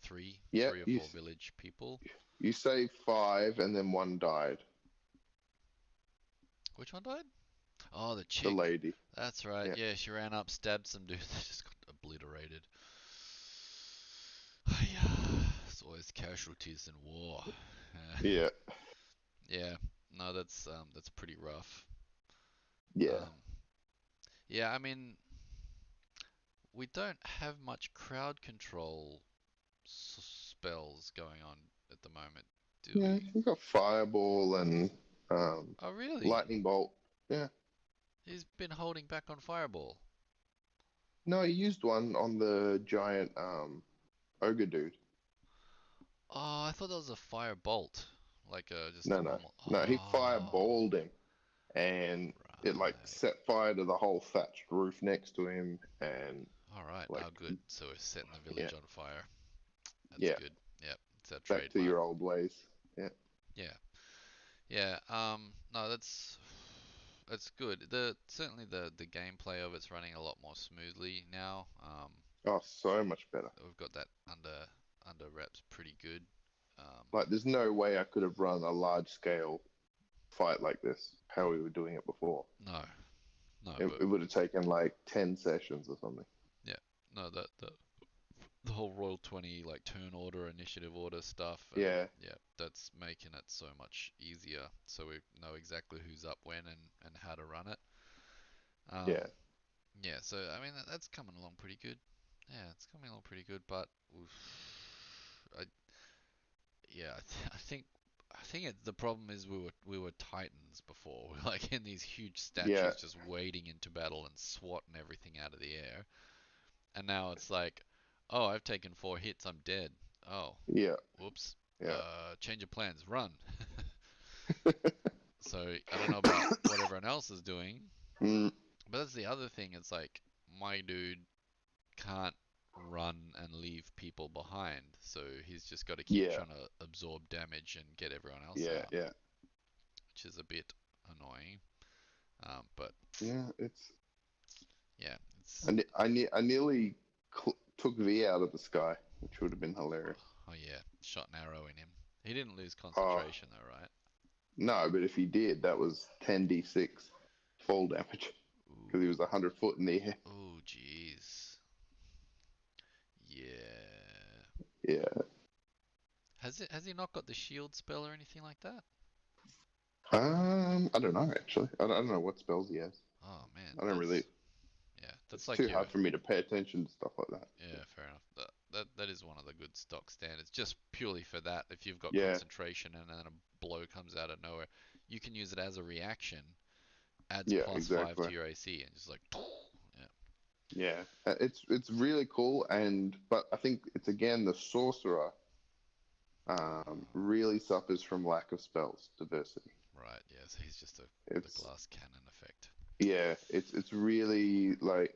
yeah, three or four village people. you saved five, and then one died. Which one died? Oh, the The chick. lady. That's right. Yeah, Yeah, she ran up, stabbed some dude. They just got obliterated. Yeah, it's always casualties in war. yeah, Yeah, no, that's pretty rough. yeah, Um, yeah, I mean, we don't have much crowd control spells going on at the moment, do yeah. we? You got fireball and um, Oh, really? lightning bolt. Yeah. He's been holding back on Fireball. No, he used one on the giant ogre dude. Oh, I thought that was a Fire Bolt, like just No, a no, normal. no. He Oh, fireballed him, and it like right. set fire to the whole thatched roof next to him, and All right. like Oh, good. So we're setting the yeah, village on fire. That's yeah, good. Yep, it's our back to trademark. your old ways. Yeah, Yeah, yeah. No, that's good. The certainly the gameplay of it's running a lot more smoothly now. oh, so much better. We've got that under wraps pretty good. Um, Like, there's no way I could have run a large scale fight like this. How we were doing it before, no, no, it, but it would have taken like 10 sessions or something. yeah, no, the whole Royal 20 like turn order, initiative order stuff, and Yeah, yeah, that's making it so much easier. So we know exactly who's up when and how to run it. Um, yeah, yeah, so I mean that's coming along pretty good. Yeah, it's coming along pretty good, but oof, I yeah, I think the problem is we were titans before. We're like in these huge yeah, statues just wading into battle and swatting everything out of the air. And now it's like, oh, I've taken 4 hits, I'm dead. Oh, yeah, whoops. yeah. Change of plans, run. So I don't know about what everyone else is doing, Mm, but that's the other thing. It's like my dude can't run and leave people behind, so he's just got to keep yeah, trying to absorb damage and get everyone else yeah, out, yeah, which is a bit annoying. But yeah. It's yeah, it's I nearly took V out of the sky, which would have been hilarious. oh yeah, shot an arrow in him. He didn't lose Oh concentration though, right? no, but if he did, that was 10d6 fall damage because he was Ooh, 100 foot in the air. oh jeez. Yeah. Yeah. Has he not got the shield spell or anything like that? I don't know actually. I don't know what spells he has. Oh man, I don't really. that's It's like too your hard for me to pay attention to stuff like that. yeah, fair enough. That is one of the good stock standards. Just purely for that, if you've got Yeah, concentration and then a blow comes out of nowhere, you can use it as a reaction adds Yeah, +5 exactly. to your AC, and just like, yeah. Yeah, it's really cool, and but I think it's again the sorcerer really suffers from lack of spells diversity. Right, yeah, so he's just the It's glass cannon effect. yeah, it's really like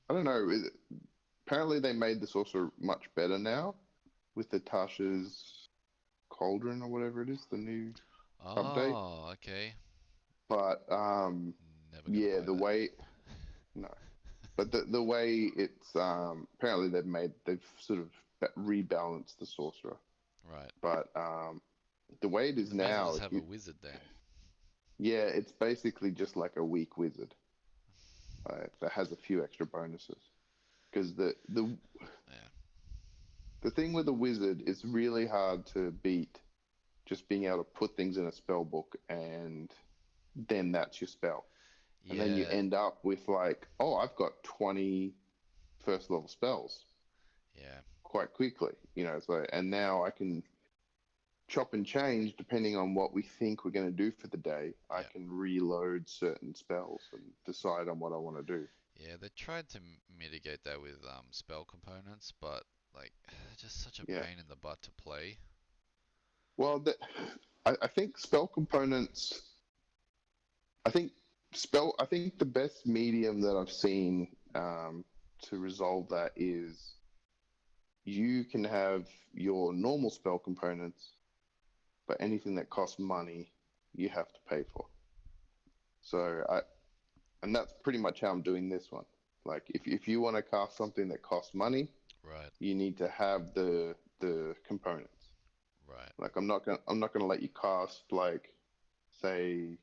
I don't know. Apparently they made the sorcerer much better now with the Tasha's Cauldron or whatever it is, the new update. Oh, okay. But Never gonna yeah, buy the that. way no, but the way it's apparently they've sort of rebalanced the sorcerer. Right. But the way it is They may as well now, just if have a you wizard then. yeah, it's basically just like a weak wizard that has a few extra bonuses. Because Yeah. the thing with a wizard is really hard to beat. Just being able to put things in a spell book and then that's your spell. And then you Yeah. end up with like, oh, I've got 20 first level spells Yeah. quite quickly, so and now I can chop and change depending on what we think we're going to do for the day. I Yeah. can reload certain spells and decide on what I want to do. Yeah, they tried to mitigate that with spell components, but like just such a Yeah. pain in the butt to play. Well, I think spell components. I think I think the best medium that I've seen to resolve that is you can have your normal spell components, but anything that costs money, you have to pay for. So and that's pretty much how I'm doing this one. Like if you want to cast something that costs money, Right. you need to have the components. Right. Like I'm not gonna let you cast like say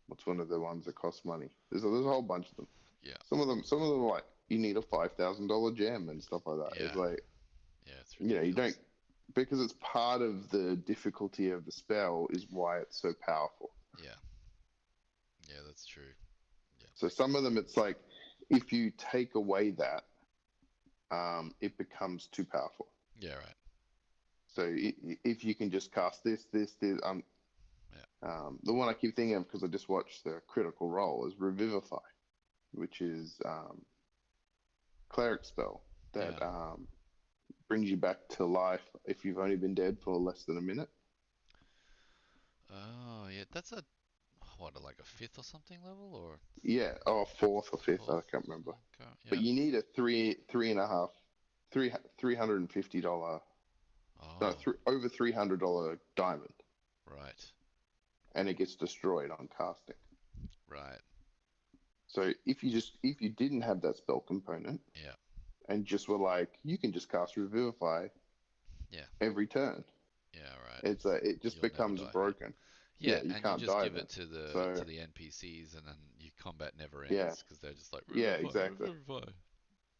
what's one of the ones that costs money? There's a whole bunch of them. Yeah. Some of them are like you need a $5,000 gem and stuff like that. It's Yeah. like Yeah, it's you don't ridiculous. because it's part of the difficulty of the spell is why it's so powerful. Yeah. Yeah, that's true. Yeah. So some of them it's like if you take away that, it becomes too powerful. Yeah, right. So if you can just cast this, Yeah. the one I keep thinking of because I just watched the Critical Role is Revivify, which is cleric spell that Yeah. brings you back to life if you've only been dead for less than a minute. Oh, yeah. That's a what, like a fifth or something level or Yeah, or fourth or fifth, I fourth? can't remember. Okay. But Yeah. you need a three and a half, $350, no, Oh, over $300 diamond, right. and it gets destroyed on casting. Right. So if you didn't have that spell component Yeah. and just were like you can just cast Revivify Yeah. every turn, Yeah, right. it just You'll never becomes die. broken. Yeah, Yeah, you and you can't just die give then. it to the So NPCs, and then your combat never yeah, ends because they're just like yeah, revivify, exactly. revivify.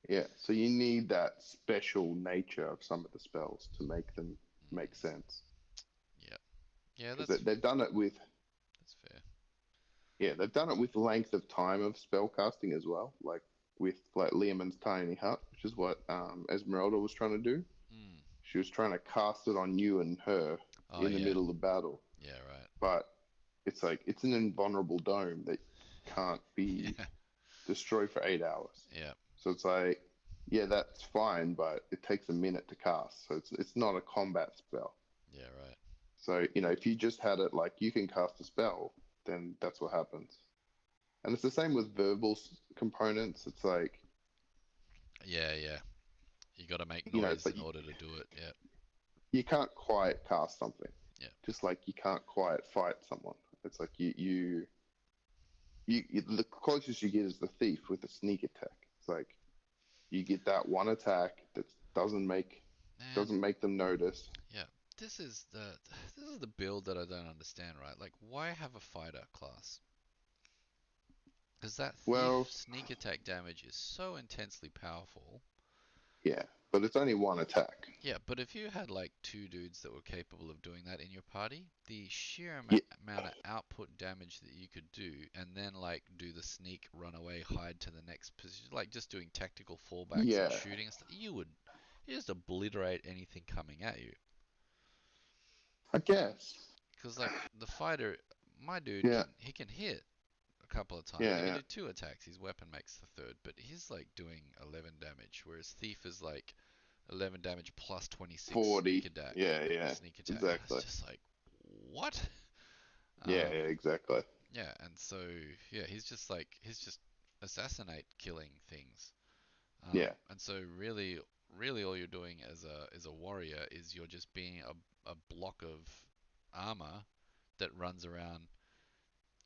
Yeah, so you need that special nature of some of the spells to make them make Mm, sense. yeah, yeah, Because they've done it with that's fair. they've done it with length of time of spell casting as well, like with like Leomund's Tiny Hut, which is what Esmeralda was trying to do. Mm. She was trying to cast it on you and her Oh in the yeah, middle of battle, yeah, right. but it's like it's an invulnerable dome that can't be Yeah, destroyed for 8 hours. yeah, So it's like, yeah, that's fine, but it takes a minute to cast, so it's not a combat spell. yeah, right. So if you just had it like you can cast a spell, then that's what happens. And it's the same with verbal components. It's like Yeah, yeah. You got to make it's noise like in order to do it. Yeah, you can't quiet cast something, yeah, just like you can't quiet fight someone. It's like the closest you get is the thief with the sneak attack. It's like you get that one attack that doesn't make man. doesn't make them notice. Yeah, this is the this is the build that I don't understand, right? Like, why have a fighter class? Because that thief Well, sneak attack damage is so intensely powerful. yeah, but it's only one attack. Yeah, but if you had like two dudes that were capable of doing that in your party, the sheer Yeah, amount of output damage that you could do, and then like do the sneak, run away, hide to the next position, like just doing tactical fallbacks and yeah, shooting and stuff, you just obliterate anything coming at you. I guess. Because like the fighter, my dude Yeah, can hit a couple of times. yeah, He can yeah. do two attacks. His weapon makes the third, but he's like doing 11 damage, whereas Thief is like 11 damage plus 26 sneak 40. attack. Yeah, yeah. Sneak attack. It's Exactly. just like what? Yeah, Um, yeah, exactly. yeah, and so yeah, he's just assassinate killing things. Yeah, And so really all you're doing as a warrior is you're just being a block of armor that runs around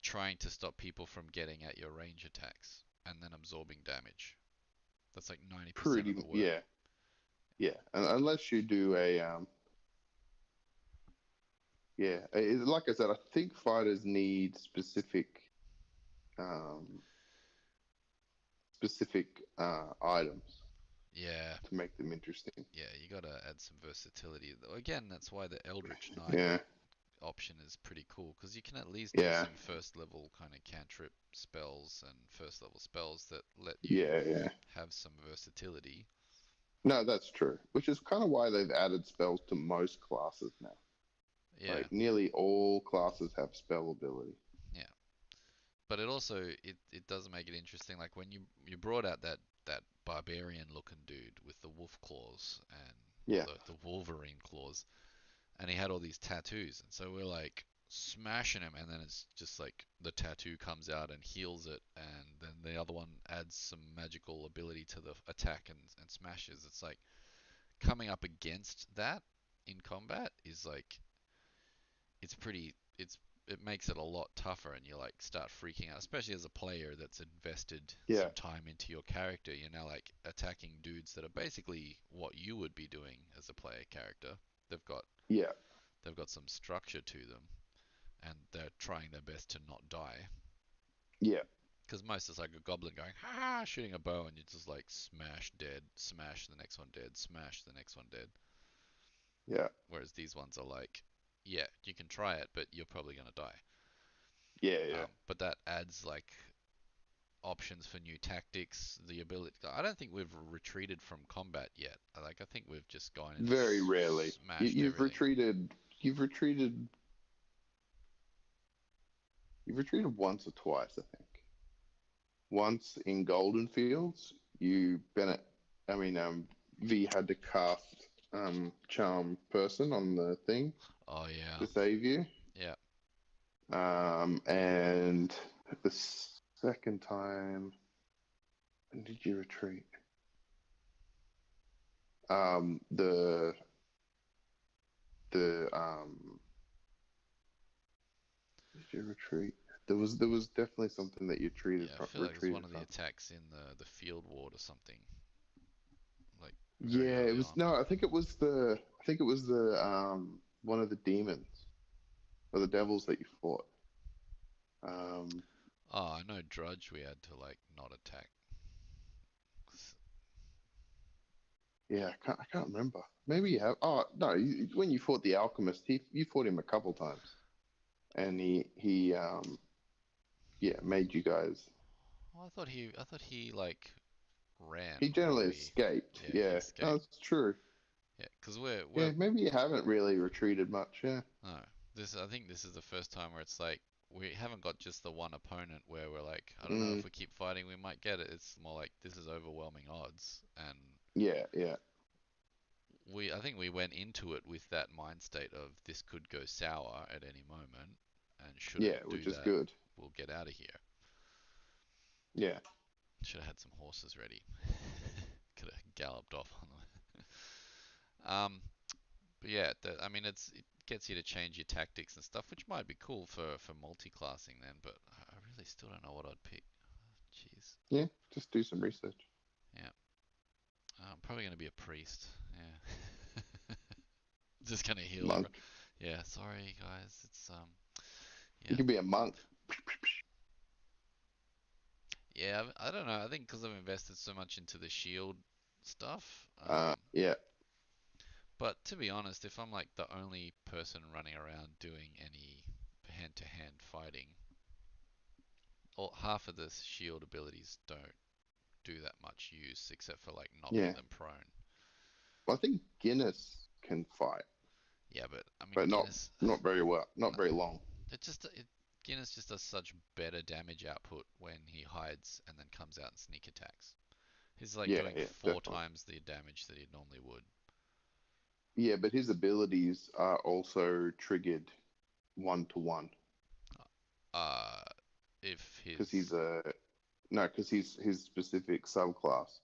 trying to stop people from getting at your range attacks and then absorbing damage. That's like 90% of the work. yeah, yeah. And unless you do a yeah, like I said, I think fighters need um specific items Yeah, to make them interesting. yeah, you gotta add some versatility. Again, that's why the Eldritch Knight Yeah, option is pretty cool because you can at least do yeah, some first level kind of cantrip spells and first level spells that let you yeah, yeah. have some versatility. No, that's true. Which is kind of why they've added spells to most classes now. Yeah, Like nearly all classes have spell ability. yeah. But it also it does make it interesting. Like when you brought out that barbarian looking dude with the wolf claws and or Yeah, the Wolverine claws, and he had all these tattoos, and so we're like smashing him, and then it's just like the tattoo comes out and heals it, and then the other one adds some magical ability to the attack and smashes. It's like coming up against that in combat is like it's pretty it makes it a lot tougher and you like start freaking out, especially as a player that's invested yeah, some time into your character. You're now like attacking dudes that are basically what you would be doing as a player character. they've got yeah, they've got some structure to them and they're trying their best to not die, yeah, because most is like a goblin going ha, shooting a bow, and you just like smash dead, smash the next one dead, smash the next one dead. yeah, Whereas these ones are like, yeah, you can try it, but you're probably gonna die. yeah, yeah. But that adds like options for new tactics, the ability. I don't think we've retreated from combat yet. Like I think we've just gone and Very rarely. smashed You've everything. retreated. You've retreated. You've retreated once or twice, I think. Once in Golden Fields, you Bennett. I mean, V had to cast charm person on the thing Oh yeah, to save you. yeah. And the second time, when did you retreat? The did you retreat? There was definitely something that you Yeah, I feel like it was retreated one of the from. attacks in the field ward or something, like very Yeah, it early was on. no. I think it was the one of the demons or the devils that you fought. Um, Oh, I know Drudge we had to like not attack. yeah, I can't remember. Maybe you have. Oh no, when you fought the alchemist, you fought him a couple times, and he yeah made you guys. Oh, I thought he like ran He while generally we. escaped. Yeah, he Yeah, no, escaped. that's true. Yeah, because we're Yeah, maybe you haven't really retreated much. Yeah, no. I think this is the first time where it's like we haven't got just the one opponent where we're like, I don't know mm, if we keep fighting we might get it. It's more like this is overwhelming odds, and yeah, yeah, I think we went into it with that mind state of this could go sour at any moment, and should it yeah, do which is that, good. we'll get out of here. Yeah, Should have had some horses ready. Could have galloped off on them. But yeah, I mean, it gets you to change your tactics and stuff, which might be cool for multi-classing then. But I really still don't know what I'd pick. Jeez. yeah. Just do some research. Yeah. I'm probably gonna be a priest. Yeah. Just gonna heal everyone. Monk. Yeah. Sorry guys. It's You yeah. could be a monk. Yeah. I don't know. I think because I've invested so much into the shield stuff. Yeah, But to be honest, if I'm like the only person running around doing any hand-to-hand fighting, or half of the shield abilities don't do that much use except for like knocking yeah. them prone. Well, I think Guinness can fight. Yeah, but I mean but Guinness, not very well, not very long. Guinness just does such better damage output when he hides and then comes out and sneak attacks. He's like Yeah, doing yeah, four definitely. times the damage that he normally would. Yeah, but his abilities are also triggered 1-to-1 Uh, if because he's his a no, because he's his specific subclass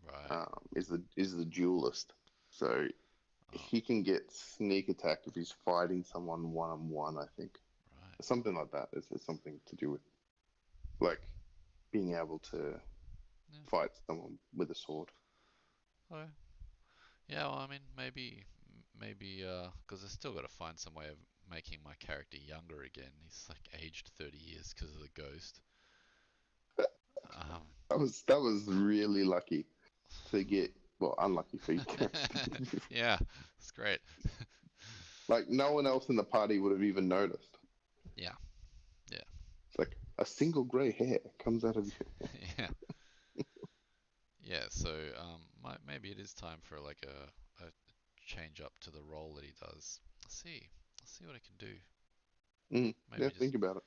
right, is the duelist. So oh, he can get sneak attack if he's fighting someone one on one. I think right, something like that. It's something to do with like being able to yeah, fight someone with a sword. okay. Yeah, well, I mean, because I still got to find some way of making my character younger again. He's like aged 30 years because of the ghost. Um, That was really lucky to get. Well, unlucky for you. yeah, it's great. Like no one else in the party would have even noticed. Yeah, yeah, It's like a single grey hair comes out of you. yeah, yeah. So, maybe it is time for like a change up to the role that he does. Let's see what I can do. Yeah, Maybe just think about it.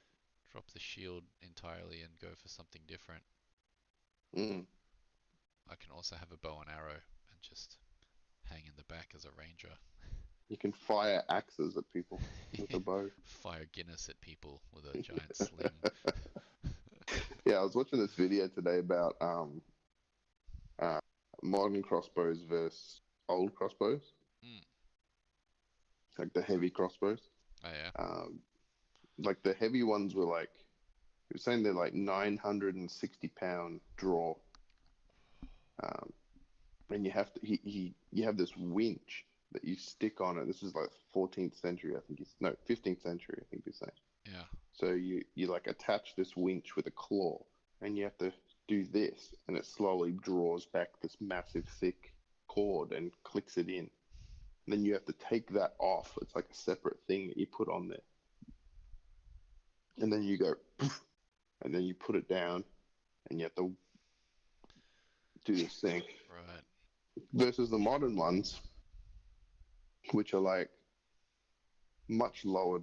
drop the shield entirely and go for something different. Mm. I can also have a bow and arrow and just hang in the back as a ranger. You can fire axes at people with a bow. Fire Guinness at people with a giant sling. Yeah, I was watching this video today about uh, modern crossbows versus old crossbows, Mm. like the heavy crossbows. Oh yeah. Um, like the heavy ones were like, he was saying they're like 960 pound draw, um, and you have to you have this winch that you stick on it. This is like 14th century, I think. It's no 15th century, I think you're saying. Yeah. So you like attach this winch with a claw, and you have to do this, and it slowly draws back this massive thick cord and clicks it in. And then you have to take that off. It's like a separate thing that you put on there, and then you go, poof, and then you put it down, and you have to do this thing. Right. Versus the modern ones, which are like much lower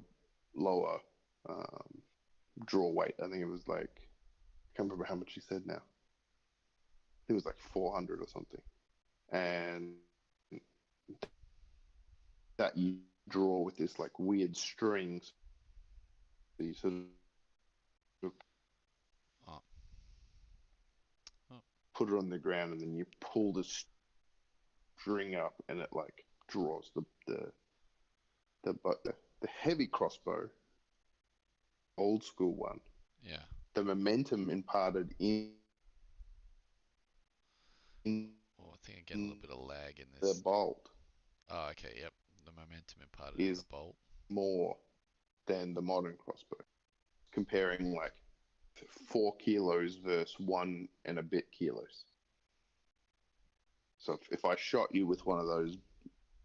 draw weight. I think it was like I can't remember how much he said now. I think it was like 400 or something, and that you draw with this like weird string. So you sort of Oh. Oh. put it on the ground, and then you pull the string up, and it like draws the heavy crossbow, old school one. Yeah. The momentum imparted in Oh, I think I get a little bit of lag in the this. bolt Oh, okay. Yep. The momentum imparted in the is bolt. more than the modern crossbow. Comparing like 4 kilos versus 1 and a bit kilos. So if I shot you with one of those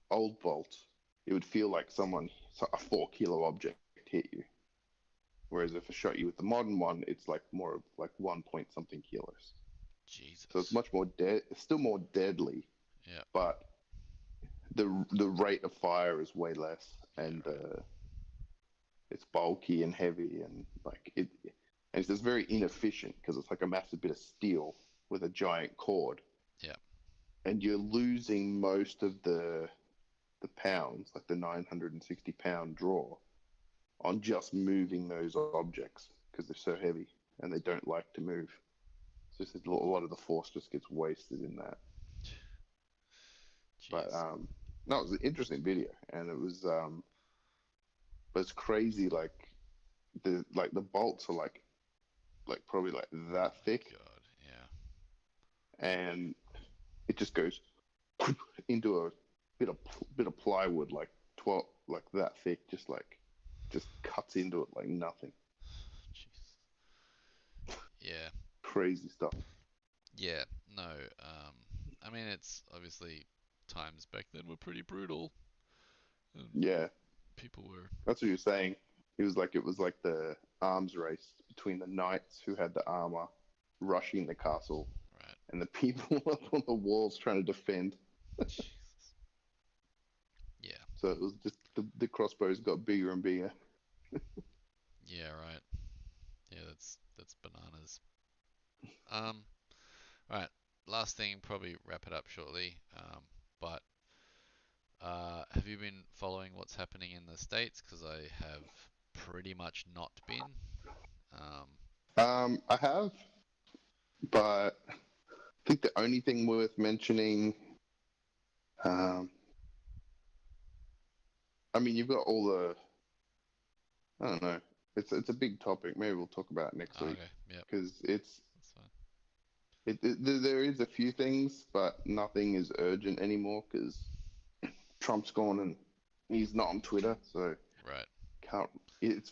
old bolts, it would feel like a 4 kilo object hit you. Whereas if I shot you with the modern one, it's like more of like 1 point something kilos. So it's Jesus. much more dead. It's still more deadly, Yeah. but the rate of fire is way less, Yeah. and Right. it's bulky and heavy, and like and it's just very inefficient because it's like a massive bit of steel with a giant cord, Yeah. and you're losing most of the pounds, like the 960 pound draw, on just moving those objects because they're so heavy and they don't like to move. So just a lot of the force just gets wasted in that. But Jeez. no, it was an interesting video, and but it's crazy. Like the bolts are like probably like that Oh my thick, God. Yeah. and it just goes into a bit of plywood, like 12, like that thick, just cuts into it like nothing. Jeez. Yeah. Crazy stuff. Yeah. No. I mean, it's obviously times back then were pretty brutal, and Yeah, people were that's what you're saying. It was like the arms race between the knights who had the armor rushing the castle right. and the people up on the walls trying to defend. Jesus. Yeah. So it was just the crossbows got bigger and bigger. Yeah, right. Yeah, that's bananas. Right. Last thing, probably wrap it up shortly. But have you been following what's happening in the States? Because I have pretty much not been. Um, I have, but I think the only thing worth mentioning, um, I mean, you've got all the, I don't know, it's a big topic. Maybe we'll talk about it next oh, week okay. Yep. because That's fine. there is a few things, but nothing is urgent anymore because Trump's gone and he's not on Twitter, so Right. can't. It's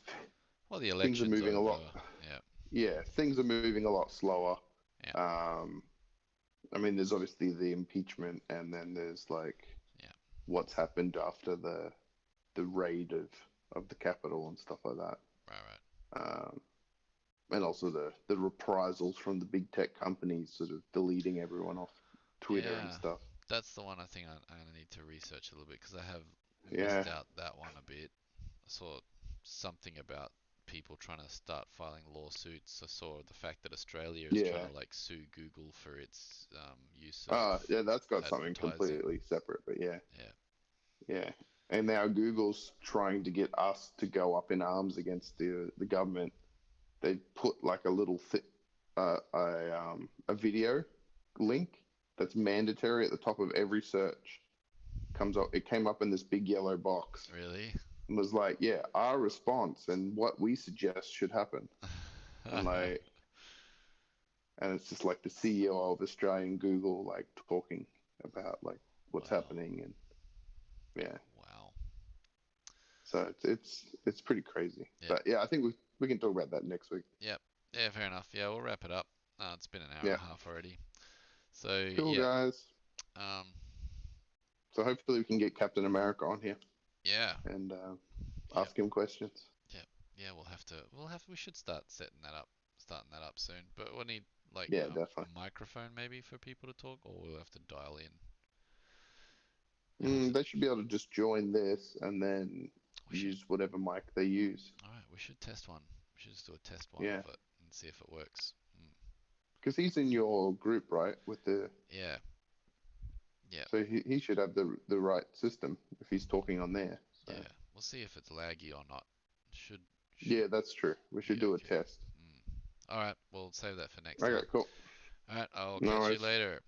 Well, the things are election's moving a lot. over. Yeah. Yeah, things are moving a lot slower. Yeah. Um, I mean, there's obviously the impeachment, and then there's like Yeah. what's happened after the raid of the Capitol and stuff like that. Right. Right. Um, and also the reprisals from the big tech companies sort of deleting everyone off Twitter and Yeah. stuff. That's the one I think I'm gonna need to research a little bit because I have Yeah. missed out that one a bit. I saw something about people trying to start filing lawsuits. I saw the fact that Australia is trying Yeah. to like sue Google for its use of Yeah, that's got something advertising. completely separate, but yeah. Yeah. Yeah. And now Google's trying to get us to go up in arms against the government. They put like a little a video link that's mandatory at the top of every search. Comes up, it came up in this big yellow box Really? and was like, yeah, our response and what we suggest should happen. And like, and it's just like the CEO of Australian Google like talking about like what's Wow. happening and yeah. Wow. So it's pretty crazy. Yep. But yeah, I think we can talk about that next week. Yep. Yeah, fair enough. Yeah, we'll wrap it up. It's been an hour and Yeah. a half already. So, Cool yeah. guys. Um, So hopefully we can get Captain America on here yeah. and Yep. ask him questions. Yep. Yeah, we should start starting that up soon. But we'll need like Yeah, a definitely. microphone maybe for people to talk, or we'll have to dial in. You'll have to. They should be able to just join this and then We should. use whatever mic they use. All right, we should test one. We should just do a test one Yeah, of it and see if it works. because he's in your group, right? With the Yeah. Yeah. so he should have the right system if he's talking on there. So Yeah. We'll see if it's laggy or not. Should yeah, should that's true. We be should do a okay. test. All right, we'll save that for next Okay, time. cool. All right, I'll No catch you worries. later.